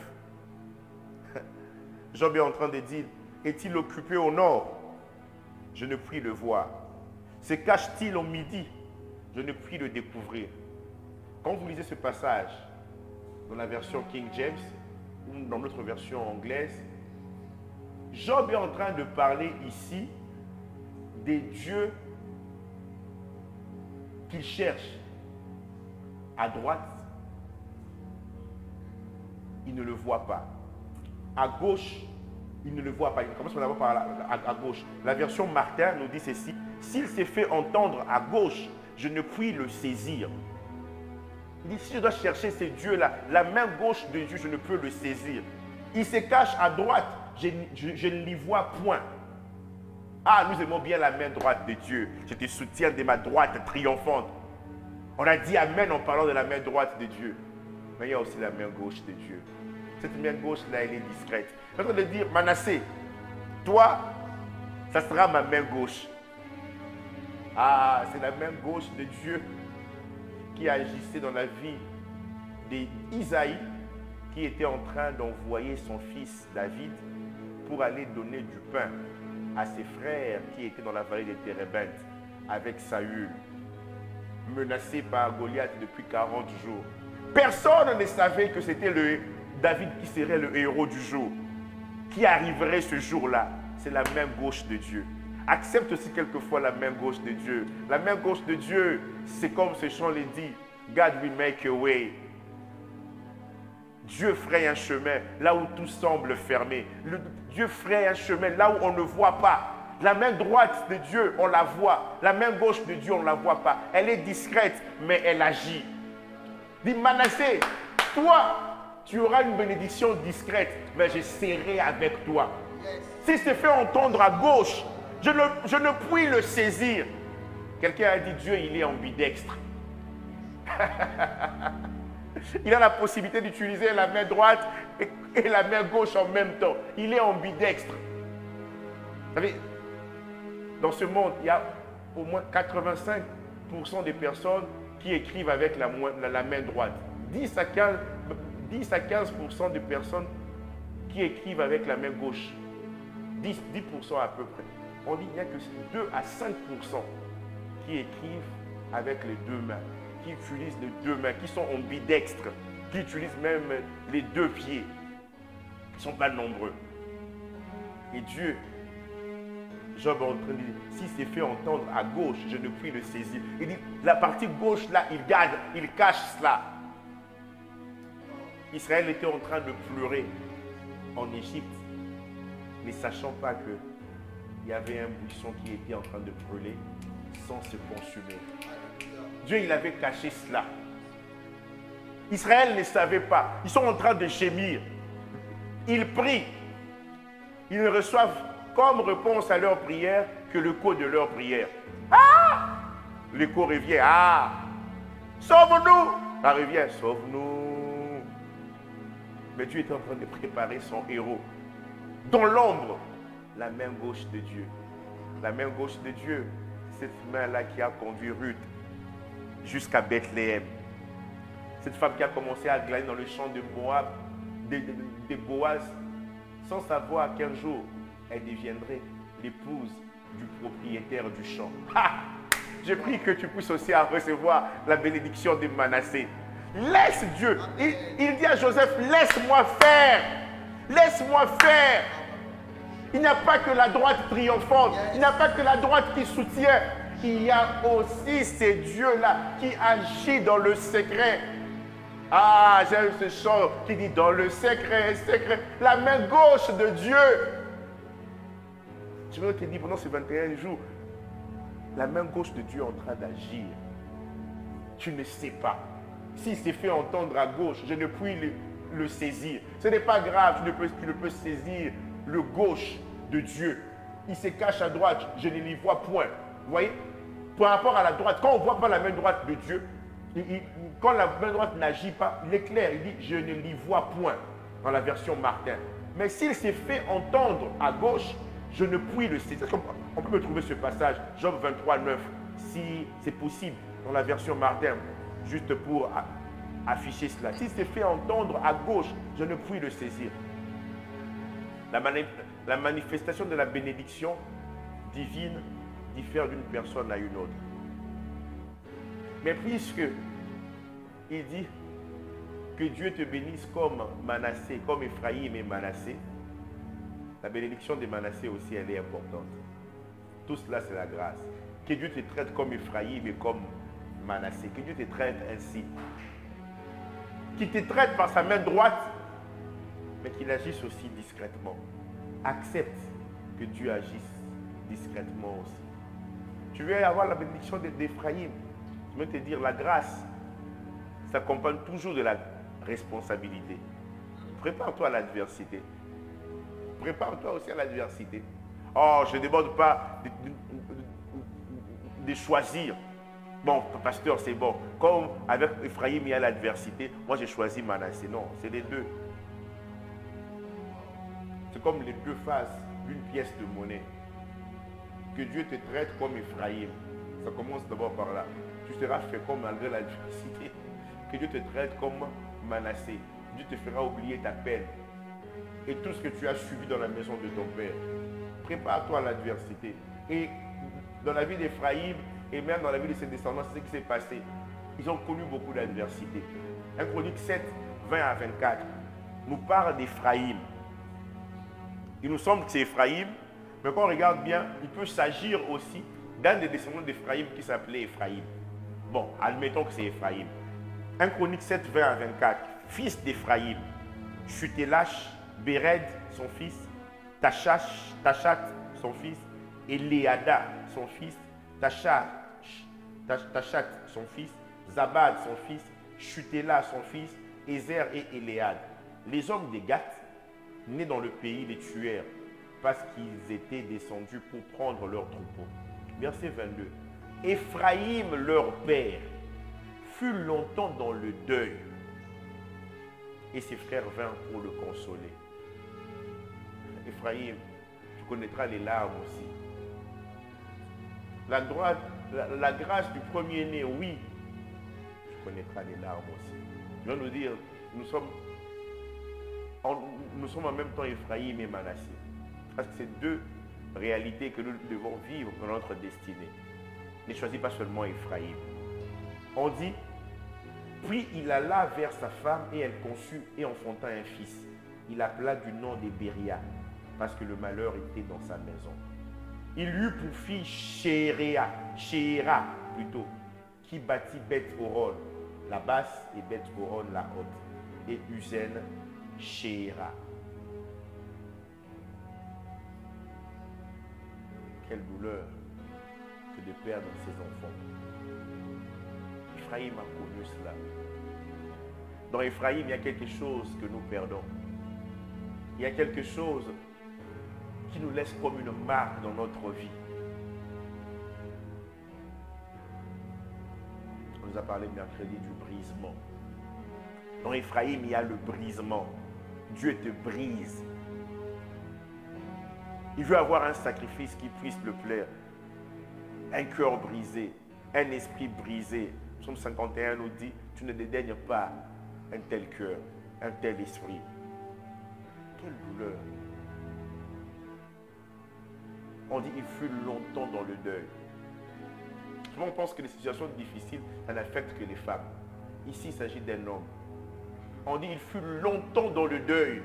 Job est en train de dire, est-il occupé au nord? Je ne puis le voir. Se cache-t-il au midi? Je ne puis le découvrir. Quand vous lisez ce passage, dans la version King James, ou dans notre version anglaise, Job est en train de parler ici des dieux qu'il cherche. À droite, il ne le voit pas. À gauche, il ne le voit pas. Il commence d'abord par à gauche. La version Martin nous dit ceci. S'il s'est fait entendre à gauche, je ne puis le saisir. Il dit, si je dois chercher ces dieux-là, la main gauche de Dieu, je ne peux le saisir. Il se cache à droite, je ne l'y vois point. Ah, nous aimons bien la main droite de Dieu. Je te soutiens de ma droite triomphante. On a dit Amen en parlant de la main droite de Dieu. Mais il y a aussi la main gauche de Dieu. Cette main gauche-là, elle est discrète. Je suis en train de dire, Manassé, toi, ça sera ma main gauche. Ah, c'est la main gauche de Dieu qui agissait dans la vie d'Isaïe, qui était en train d'envoyer son fils David pour aller donner du pain à ses frères qui étaient dans la vallée des Térébintes avec Saül, menacé par Goliath depuis 40 jours. Personne ne savait que c'était David qui serait le héros du jour, qui arriverait ce jour-là. C'est la main gauche de Dieu. Accepte aussi quelquefois la main gauche de Dieu. La main gauche de Dieu, c'est comme ce chant le dit, God will make a way. Dieu fraye un chemin là où tout semble fermé. Dieu fraye un chemin là où on ne voit pas. La main droite de Dieu, on la voit. La main gauche de Dieu, on ne la voit pas. Elle est discrète, mais elle agit. Dis, Manassé, toi, tu auras une bénédiction discrète, mais je serai avec toi. Si c'est fait entendre à gauche, je ne puis le saisir. Quelqu'un a dit, Dieu, il est ambidextre. Il a la possibilité d'utiliser la main droite et la main gauche en même temps. Il est ambidextre. Vous savez, dans ce monde, il y a au moins 85% des personnes qui écrivent avec la main droite. 10 à 15% des personnes qui écrivent avec la main gauche. 10% à peu près. On dit qu'il n'y a que 2 à 5% qui écrivent avec les deux mains, qui utilisent les deux mains, qui sont ambidextres, qui utilisent même les deux pieds. Ils ne sont pas nombreux. Et Dieu, Job est en train de dire, si c'est fait entendre à gauche, je ne puis le saisir. Il dit, la partie gauche là, il garde, il cache cela. Israël était en train de pleurer en Égypte, ne sachant pas qu'il y avait un buisson qui était en train de brûler sans se consumer. Dieu, il avait caché cela. Israël ne savait pas. Ils sont en train de gémir. Ils prient. Ils ne reçoivent comme réponse à leur prière que l'écho de leur prière. Ah! L'écho revient. Ah! Sauve-nous! Ça revient. Sauve-nous. Mais Dieu est en train de préparer son héros. Dans l'ombre, la main gauche de Dieu. La main gauche de Dieu, cette main-là qui a conduit Ruth jusqu'à Bethléem. Cette femme qui a commencé à glaner dans le champ de Moab, de Boaz, sans savoir qu'un jour, elle deviendrait l'épouse du propriétaire du champ. Ha! Je prie que tu puisses aussi recevoir la bénédiction de Manassé. Laisse Dieu. Il dit à Joseph, laisse-moi faire. Laisse-moi faire. Il n'y a pas que la droite triomphante. Il n'y a pas que la droite qui soutient. Il y a aussi ces dieux-là qui agissent dans le secret. Ah, j'aime ce chant qui dit dans le secret, secret. La main gauche de Dieu. Je veux te dire pendant ces 21 jours, la main gauche de Dieu est en train d'agir. Tu ne sais pas. S'il s'est fait entendre à gauche, je ne puis le saisir. Ce n'est pas grave, tu ne peux saisir le gauche de Dieu. Il se cache à droite, je ne l'y vois point. Vous voyez? Par rapport à la droite, quand on ne voit pas la main droite de Dieu, quand la main droite n'agit pas, il est clair, il dit je ne l'y vois point dans la version Martin. Mais s'il s'est fait entendre à gauche, je ne puis le saisir. On peut me trouver ce passage, Job 23, 9, si c'est possible, dans la version Martin, juste pour afficher cela. S'il s'est fait entendre à gauche, je ne puis le saisir. La manifestation de la bénédiction divine diffère d'une personne à une autre. Mais puisque il dit que Dieu te bénisse comme Manassé, comme Ephraïm et Manassé, La bénédiction de Manassé aussi, elle est importante. Tout cela, c'est la grâce. Que Dieu te traite comme Ephraïm et comme Manassé. Que Dieu te traite ainsi. Qu'il te traite par sa main droite, mais qu'il agisse aussi discrètement. Accepte que Dieu agisse discrètement aussi. Tu veux avoir la bénédiction d'Ephraïm. Je veux te dire, la grâce s'accompagne toujours de la responsabilité. Prépare-toi à l'adversité. Prépare-toi aussi à l'adversité. Oh, je ne demande pas de choisir. Bon, pasteur, c'est bon. Comme avec Ephraïm, il y a l'adversité. Moi, j'ai choisi Manassé. Non, c'est les deux. C'est comme les deux faces d'une pièce de monnaie. Que Dieu te traite comme Ephraïm. Ça commence d'abord par là. Tu seras fécond malgré l'adversité. Que Dieu te traite comme Manassé. Dieu te fera oublier ta peine. Et tout ce que tu as subi dans la maison de ton père. Prépare-toi à l'adversité. Et dans la vie d'Ephraïm, et même dans la vie de ses descendants, c'est ce qui s'est passé. Ils ont connu beaucoup d'adversité. 1 Chronique 7, 20 à 24, nous parle d'Ephraïm. Il nous semble que c'est Ephraïm, mais quand on regarde bien, il peut s'agir aussi d'un des descendants d'Ephraïm qui s'appelait Ephraïm. Bon, admettons que c'est Ephraïm. 1 Chronique 7, 20 à 24, fils d'Ephraïm, Chutélash, Béred, son fils, Tachat, son fils, Eléada, son fils, Tachat, son fils, Zabad, son fils, Chutéla, son fils, Ézer et Éléad. Les hommes des Gath, nés dans le pays, les tuèrent, parce qu'ils étaient descendus pour prendre leurs troupeaux. Verset 22. Ephraïm, leur père, fut longtemps dans le deuil, et ses frères vinrent pour le consoler. Ephraïm, tu connaîtras les larmes aussi. La grâce du premier-né, oui, tu connaîtras les larmes aussi. Je veux nous dire, nous sommes en même temps Ephraïm et Manassé. Parce que c'est deux réalités que nous devons vivre dans notre destinée. Ne choisis pas seulement Ephraïm. On dit, puis il alla vers sa femme et elle conçut et enfanta un fils. Il appela du nom de Béria, parce que le malheur était dans sa maison. Il eut pour fille Shéhéra plutôt, qui bâtit Beth-Horon, la basse, et Beth-Horon, la haute, et Uzen, Shéhéra. Quelle douleur que de perdre ses enfants. Ephraïm a connu cela. Dans Ephraïm, il y a quelque chose que nous perdons. Il y a quelque chose qui nous laisse comme une marque dans notre vie. On nous a parlé mercredi du brisement. Dans Ephraïm, il y a le brisement. Dieu te brise. Il veut avoir un sacrifice qui puisse le plaire. Un cœur brisé, un esprit brisé. Psaume 51 nous dit, tu ne dédaignes pas un tel cœur, un tel esprit. Quelle douleur. On dit, il fut longtemps dans le deuil. Souvent, on pense que les situations difficiles, ça n'affecte que les femmes. Ici, il s'agit d'un homme. On dit, il fut longtemps dans le deuil.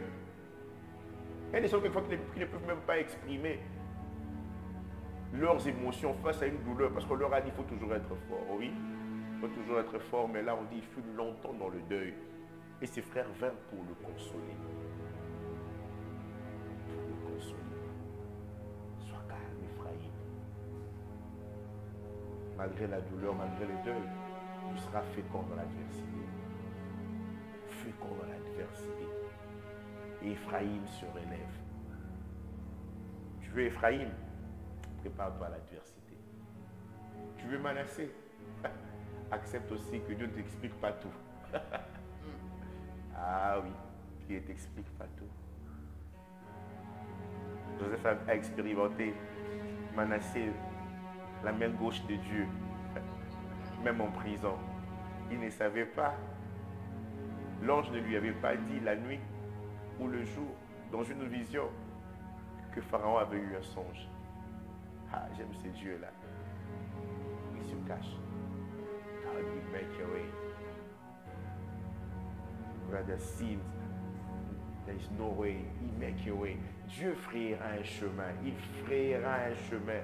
Il y a des gens quelquefois qui ne peuvent même pas exprimer leurs émotions face à une douleur, parce qu'on leur a dit, il faut toujours être fort. Oui, il faut toujours être fort, mais là, on dit, il fut longtemps dans le deuil. Et ses frères vinrent pour le consoler. Pour le consoler. Sois calme, Ephraïm. Malgré la douleur, malgré le deuil, tu seras fécond dans l'adversité. Fécond dans l'adversité. Et Ephraïm se relève. Tu veux Ephraïm? Prépare-toi à l'adversité. Tu veux Manassé? Accepte aussi que Dieu ne t'explique pas tout. Ah oui, qu'il ne t'explique pas tout. Joseph a expérimenté Manassé, la main gauche de Dieu, même en prison. Il ne savait pas. L'ange ne lui avait pas dit la nuit ou le jour, dans une vision, que Pharaon avait eu un songe. Ah, j'aime ces dieux-là. Ils se cachent. God will make your way. Where there seems There is no way. He make a way. Dieu frayera un chemin. Il frayera un chemin.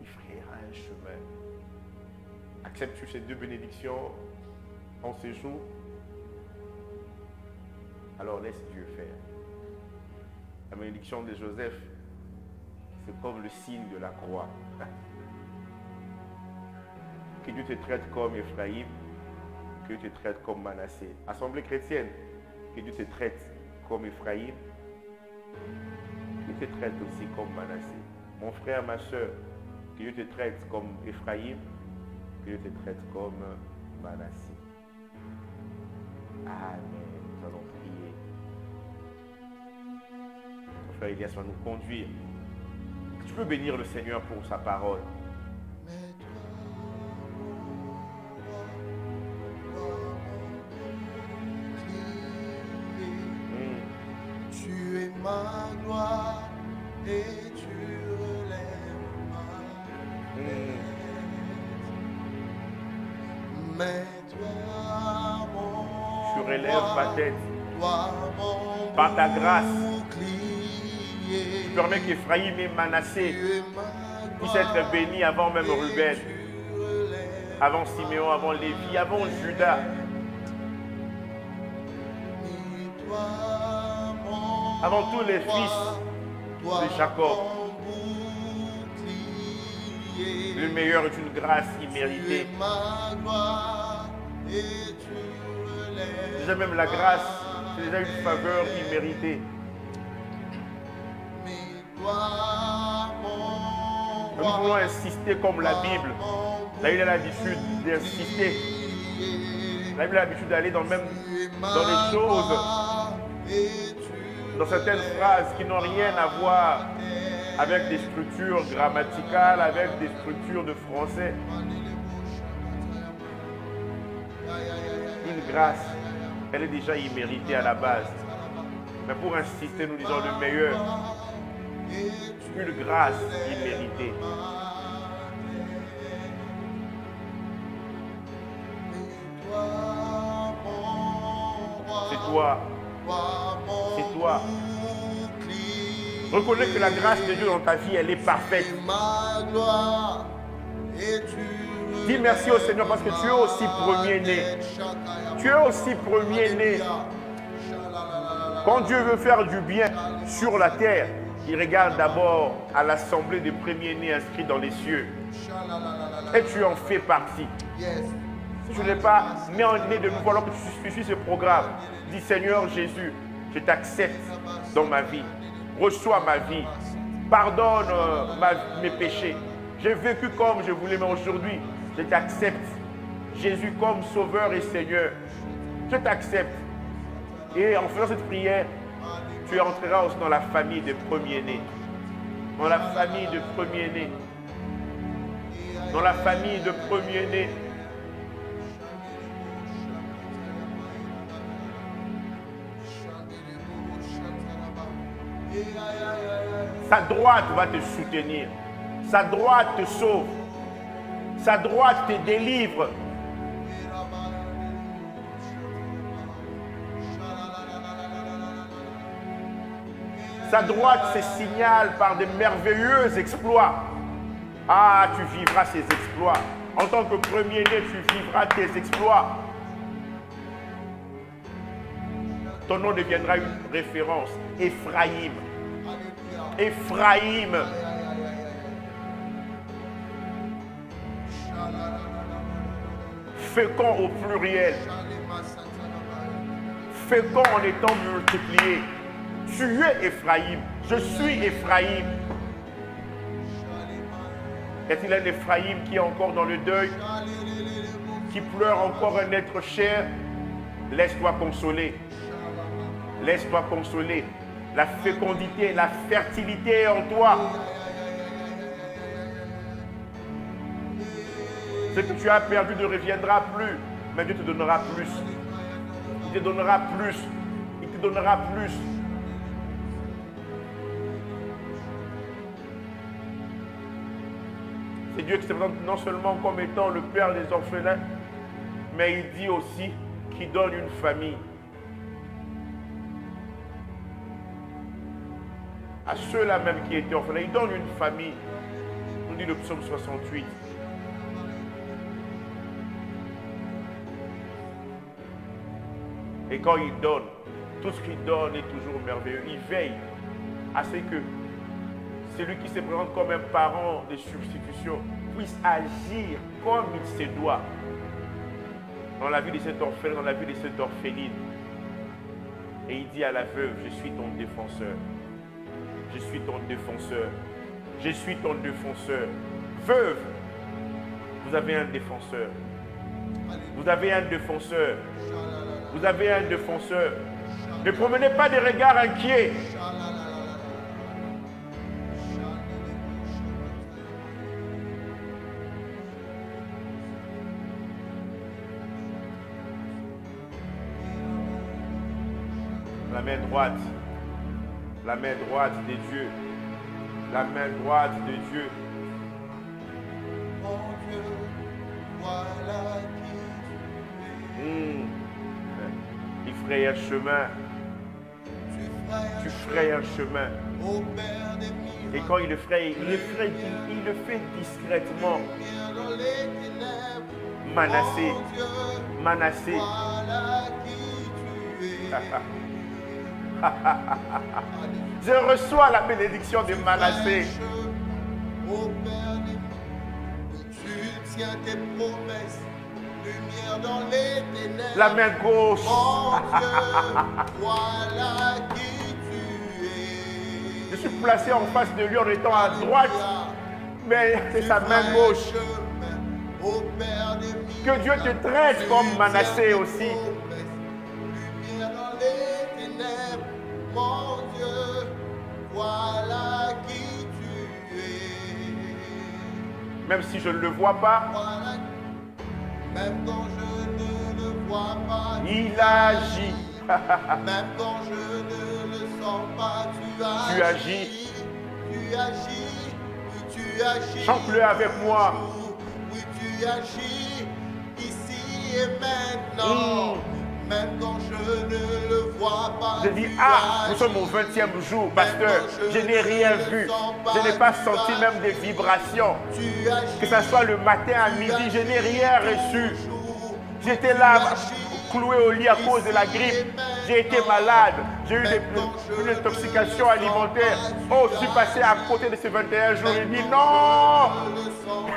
Il frayera un chemin. Acceptes-tu ces deux bénédictions en ces jours? Alors laisse Dieu faire. La bénédiction de Joseph, c'est comme le signe de la croix. Que Dieu te traite comme Ephraïm, que Dieu te traite comme Manassé. Assemblée chrétienne, que Dieu te traite comme Ephraïm, que Dieu te traite aussi comme Manassé. Mon frère, ma soeur, que Dieu te traite comme Ephraïm, que Dieu te traite comme Manassé. Amen. Nous allons prier. Mon frère Elias va nous conduire. Tu peux bénir le Seigneur pour sa parole. Tu es ma gloire et tu relèves ma tête. Mais toi, mon Tu relèves ma tête toi, mon par ta grâce. bouclier. Tu permets qu'Ephraïm et Manassé Tu es ma puissent être bénis avant même Ruben, avant Siméon, avant Lévi, avant Judas, avant tous les fils de Jacob. Le meilleur est une grâce imméritée. Déjà même la grâce, c'est déjà une faveur imméritée. Nous voulons insister comme la Bible. La Bible a l'habitude d'insister. La Bible a l'habitude d'aller dans les choses, dans certaines phrases qui n'ont rien à voir avec des structures grammaticales, avec des structures de français. Une grâce, elle est déjà imméritée à la base. Mais pour insister, nous disons le meilleur. Une grâce imméritée. C'est toi. C'est toi. Reconnais que la grâce de Dieu dans ta vie, elle est parfaite. Dis merci au Seigneur parce que tu es aussi premier-né. Tu es aussi premier-né. Quand Dieu veut faire du bien sur la terre, il regarde d'abord à l'assemblée des premiers-nés inscrits dans les cieux. Et tu en fais partie. Si tu n'es pas né de nouveau alors que tu suis ce programme, dis Seigneur Jésus, je t'accepte dans ma vie. Reçois ma vie. Pardonne mes péchés. J'ai vécu comme je voulais, mais aujourd'hui, je t'accepte. Jésus comme Sauveur et Seigneur. Je t'accepte. Et en faisant cette prière, tu entreras aussi dans la famille des premiers-nés. Dans la famille de premiers-nés. Dans la famille de premiers-nés. Sa droite va te soutenir. Sa droite te sauve. Sa droite te délivre. Sa droite se signale par de merveilleux exploits. Ah, tu vivras ces exploits. En tant que premier-né, tu vivras tes exploits. Ton nom deviendra une référence. Ephraïm. Ephraïm. Fécond au pluriel. Fécond en étant multiplié. Tu es Ephraïm. Je suis Ephraïm. Est-il un Ephraïm qui est encore dans le deuil, qui pleure encore un être cher? Laisse-toi consoler. Laisse-toi consoler. La fécondité, la fertilité est en toi. Ce que tu as perdu ne reviendra plus, mais Dieu te donnera plus. Il te donnera plus. Il te donnera plus. C'est Dieu qui se présente non seulement comme étant le Père des orphelins, mais il dit aussi qui donne une famille. À ceux-là même qui étaient orphelins, il donne une famille. Nous dit le psaume 68. Et quand il donne, tout ce qu'il donne est toujours merveilleux. Il veille à ce que celui qui se présente comme un parent de substitution puisse agir comme il se doit dans la vie de cet orphelin, dans la vie de cette orpheline. Et il dit à la veuve, je suis ton défenseur. Je suis ton défenseur. Je suis ton défenseur. Veuve, vous avez un défenseur. Vous avez un défenseur. Vous avez un défenseur. Ne promenez pas des regards inquiets. La main droite de Dieu, la main droite de Dieu. Mon Dieu, voilà qui Il fraye un chemin. Tu frayes un chemin. au Père des miracles. Et quand il le fraye, il le fait discrètement. Dans les ténèbres, Manassé, mon Dieu, Manassé. voilà qui tu es. Je reçois la bénédiction de Manassé. Au Père des miracles, tu tiens tes promesses, lumière dans les ténèbres. La main gauche. Mon Dieu, voilà qui tu es. Je suis placé en face de lui en étant à droite, mais c'est sa main gauche. Au Père des Que Dieu te traite comme Manassé aussi. lumière dans les ténèbres, mon Dieu, voilà qui tu es. Même si je ne le vois pas, Voilà, même quand je ne le vois pas, il agit. même quand je ne le sens pas, tu agis. Tu agis, oui, tu agis. Chante-le avec moi. Oui, tu agis ici et maintenant. Même quand je ne le vois pas. Je dis, tu nous agis. sommes au 20e jour, pasteur. Je n'ai rien vu. Je n'ai pas senti même des vibrations. Tu agis Que ce soit le matin à midi, je n'ai rien reçu. J'étais là, cloué au lit à cause de la grippe. J'ai été malade. J'ai eu une intoxication alimentaire. Oh, je suis passé à côté de ces 21 jours. Il dit non. tu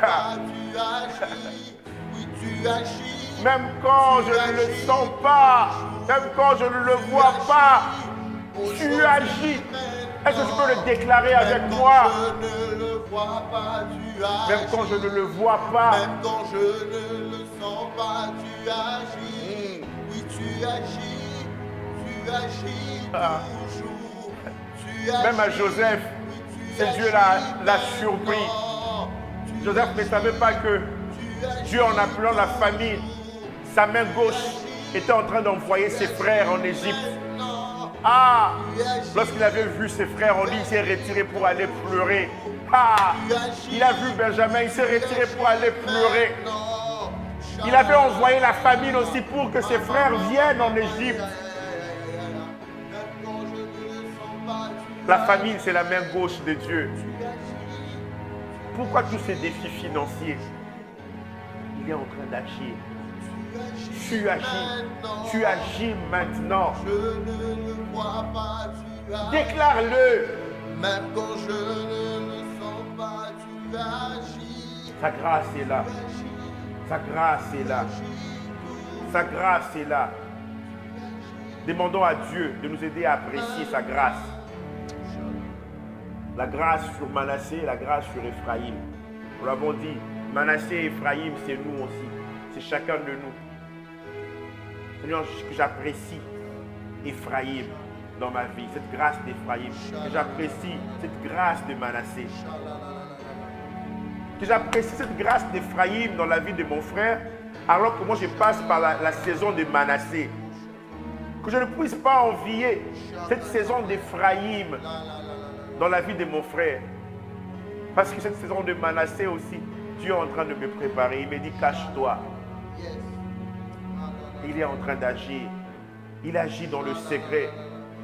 agis. Oui, tu agis. Même quand je ne le sens pas, même quand je ne le vois pas, tu agis. Est-ce que tu peux le déclarer avec moi? Je ne le vois pas, tu agis. Même quand je ne le vois pas. Même quand je ne le sens pas, tu agis. Oui, tu agis. Tu agis toujours. Tu agis. Même à Joseph, c'est Dieu l'a surpris. Joseph ne savait pas que Dieu, en appelant la famille, sa main gauche était en train d'envoyer ses frères en Égypte. Lorsqu'il avait vu ses frères en lui, il s'est retiré pour aller pleurer. Il a vu Benjamin, il s'est retiré pour aller pleurer. Il avait envoyé la famine aussi pour que ses frères viennent en Égypte. La famine, c'est la main gauche de Dieu. Pourquoi tous ces défis financiers? Il est en train d'agir. Tu agis. Tu agis maintenant. Je ne le vois pas, tu agis. Déclare-le. Même quand je ne le sens pas, tu agis. Sa grâce est là. Sa grâce est là. Sa grâce est là. Demandons à Dieu de nous aider à apprécier sa grâce. La grâce sur Manassé et la grâce sur Ephraïm. Nous l'avons dit, Manassé et Ephraïm, c'est nous aussi. C'est chacun de nous. Seigneur, que j'apprécie Ephraïm dans ma vie, cette grâce d'Ephraïm. Que j'apprécie cette grâce de Manassé. Que j'apprécie cette grâce d'Ephraïm dans la vie de mon frère, alors que moi je passe par la saison de Manassé. Que je ne puisse pas envier cette saison d'Ephraïm dans la vie de mon frère. Parce que cette saison de Manassé aussi, Dieu est en train de me préparer. Il me dit, cache-toi. Il est en train d'agir. Il agit dans le secret.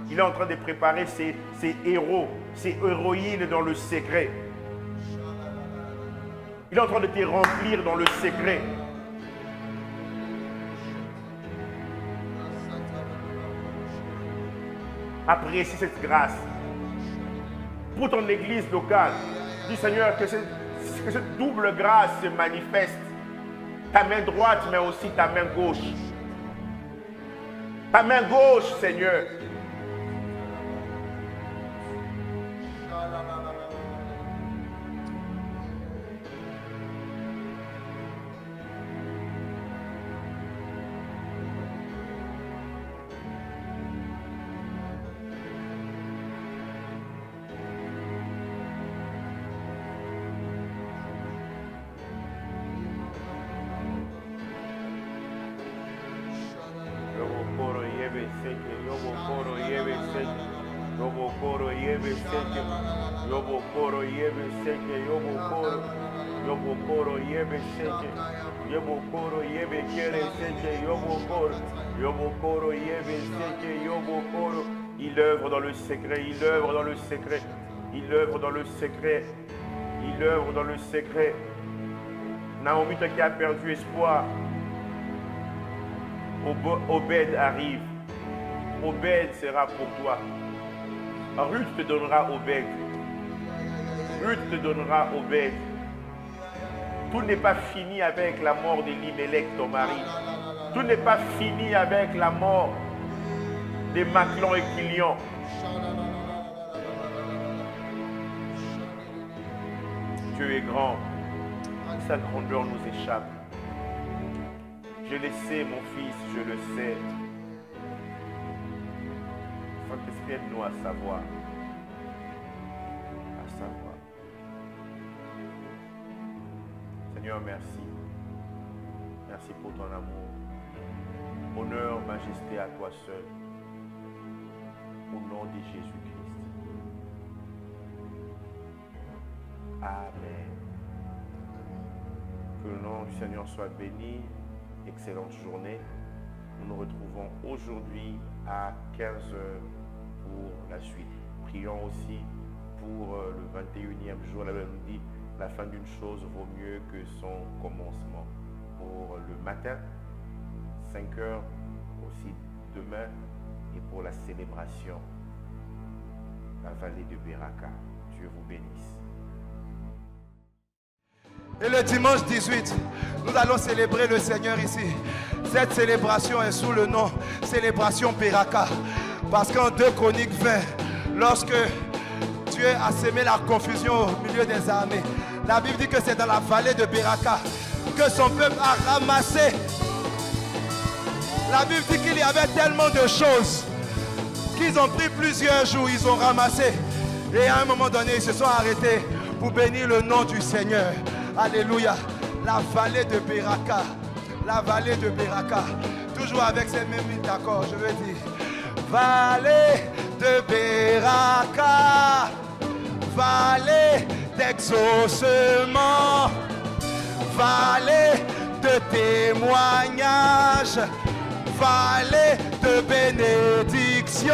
Il est en train de préparer ses héros, ses héroïnes dans le secret. Il est en train de te remplir dans le secret. Apprécie cette grâce. Pour ton église locale, dis Seigneur que cette double grâce se manifeste. Ta main droite, mais aussi ta main gauche. Ta main gauche, Seigneur. Il œuvre dans le secret, il œuvre dans le secret, il œuvre dans le secret, il œuvre dans le secret. Naomi, toi qui as perdu espoir, Obed arrive. Obed sera pour toi. Ruth te donnera Obed. Ruth te donnera Obed. Tout n'est pas fini avec la mort d'Elimelech, ton mari. Tout n'est pas fini avec la mort de Maclon et Kilian. Dieu est grand. Sa grandeur nous échappe. Je le sais, mon fils, je le sais. Saint-Esprit, aide-nous à savoir. À savoir. Seigneur, merci. Merci pour ton amour. Honneur, majesté à toi seul. Au nom de Jésus-Christ. Amen. Que le nom du Seigneur soit béni. Excellente journée. Nous nous retrouvons aujourd'hui à 15h pour la suite. Prions aussi pour le 21e jour. La Bible nous dit la fin d'une chose vaut mieux que son commencement. Pour le matin, 5h aussi demain, et pour la célébration, la vallée de Beraka. Dieu vous bénisse. Et le dimanche 18, nous allons célébrer le Seigneur ici. Cette célébration est sous le nom Célébration Beraka. Parce qu'en 2 Chroniques 20, lorsque Dieu a sémé la confusion au milieu des armées, la Bible dit que c'est dans la vallée de Beraka que son peuple a ramassé. La Bible dit qu'il y avait tellement de choses qu'ils ont pris plusieurs jours, ils ont ramassé. Et à un moment donné, ils se sont arrêtés pour bénir le nom du Seigneur. Alléluia. La vallée de Beraka. La vallée de Beraka. Toujours avec ces mêmes accords, je veux dire. Vallée de Beraka. Vallée d'exaucement. Vallée de témoignage. Vallée de bénédiction.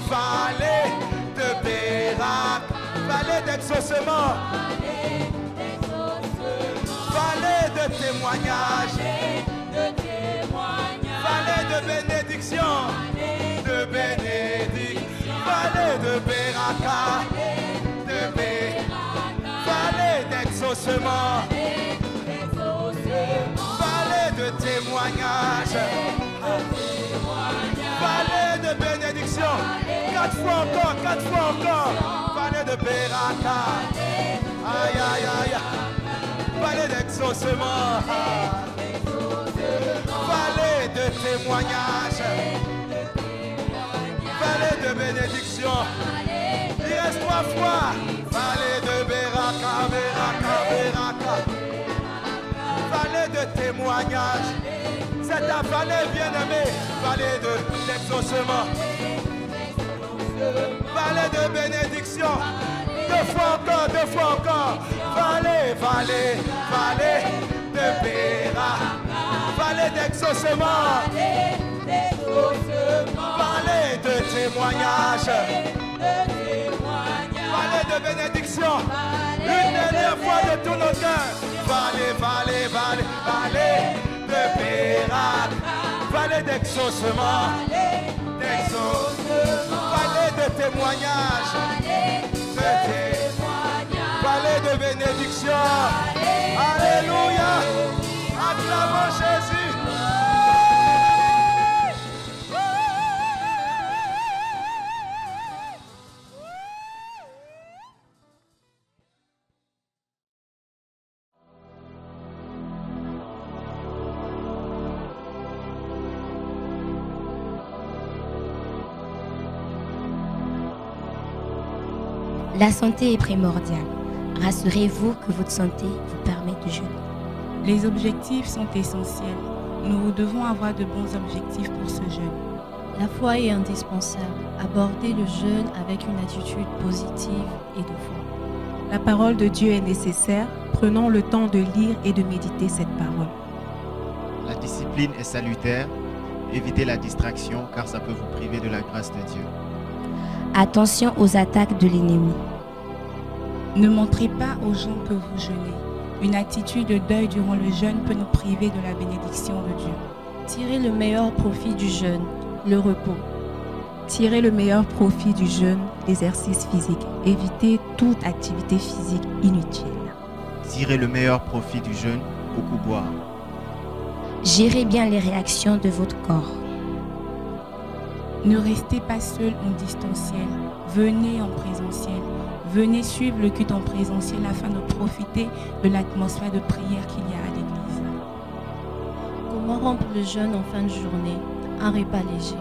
Vallée de Beraka. Vallée d'exaucement. Vallée de témoignage. Vallée de bénédiction. De bénédiction. Vallée de Beraka. Vallée d'exaucement. Vallée de témoignage. Vallée de bénédiction. 4 fois encore, 4 fois encore. Vallée de Beraka. Aïe, aïe, aïe. Vallée d'exaucement. Vallée de témoignage. Vallée de bénédiction. Il reste 3 fois. Vallée de Beraka, Beraka, Beraka. Vallée de témoignage. C'est ta vallée bien-aimée. Vallée d'exaucement. Vallée de bénédiction. 2 fois encore, 2 fois encore. Vallée, vallée, vallée de Beraka. Vallée d'exaucement. d'exaucement. Parlez de témoignage. Parlez de bénédiction. Une dernière fois de tout notre cœur. Parlez de miracle. Parlez d'exaucement. Parlez de témoignage. Parlez de bénédiction. Alléluia. Acclamons Jésus. La santé est primordiale. Rassurez-vous que votre santé vous permet de jeûner. Les objectifs sont essentiels. Nous devons avoir de bons objectifs pour ce jeûne. La foi est indispensable. Abordez le jeûne avec une attitude positive et de foi. La parole de Dieu est nécessaire. Prenons le temps de lire et de méditer cette parole. La discipline est salutaire. Évitez la distraction car ça peut vous priver de la grâce de Dieu. Attention aux attaques de l'ennemi. Ne montrez pas aux gens que vous jeûnez. Une attitude de deuil durant le jeûne peut nous priver de la bénédiction de Dieu. Tirez le meilleur profit du jeûne, le repos. Tirez le meilleur profit du jeûne, l'exercice physique. Évitez toute activité physique inutile. Tirez le meilleur profit du jeûne, beaucoup boire. Gérez bien les réactions de votre corps. Ne restez pas seul en distanciel. Venez en présentiel. Venez suivre le culte en présentiel afin de profiter de l'atmosphère de prière qu'il y a à l'église. Comment rompre le jeûne en fin de journée? Un repas léger.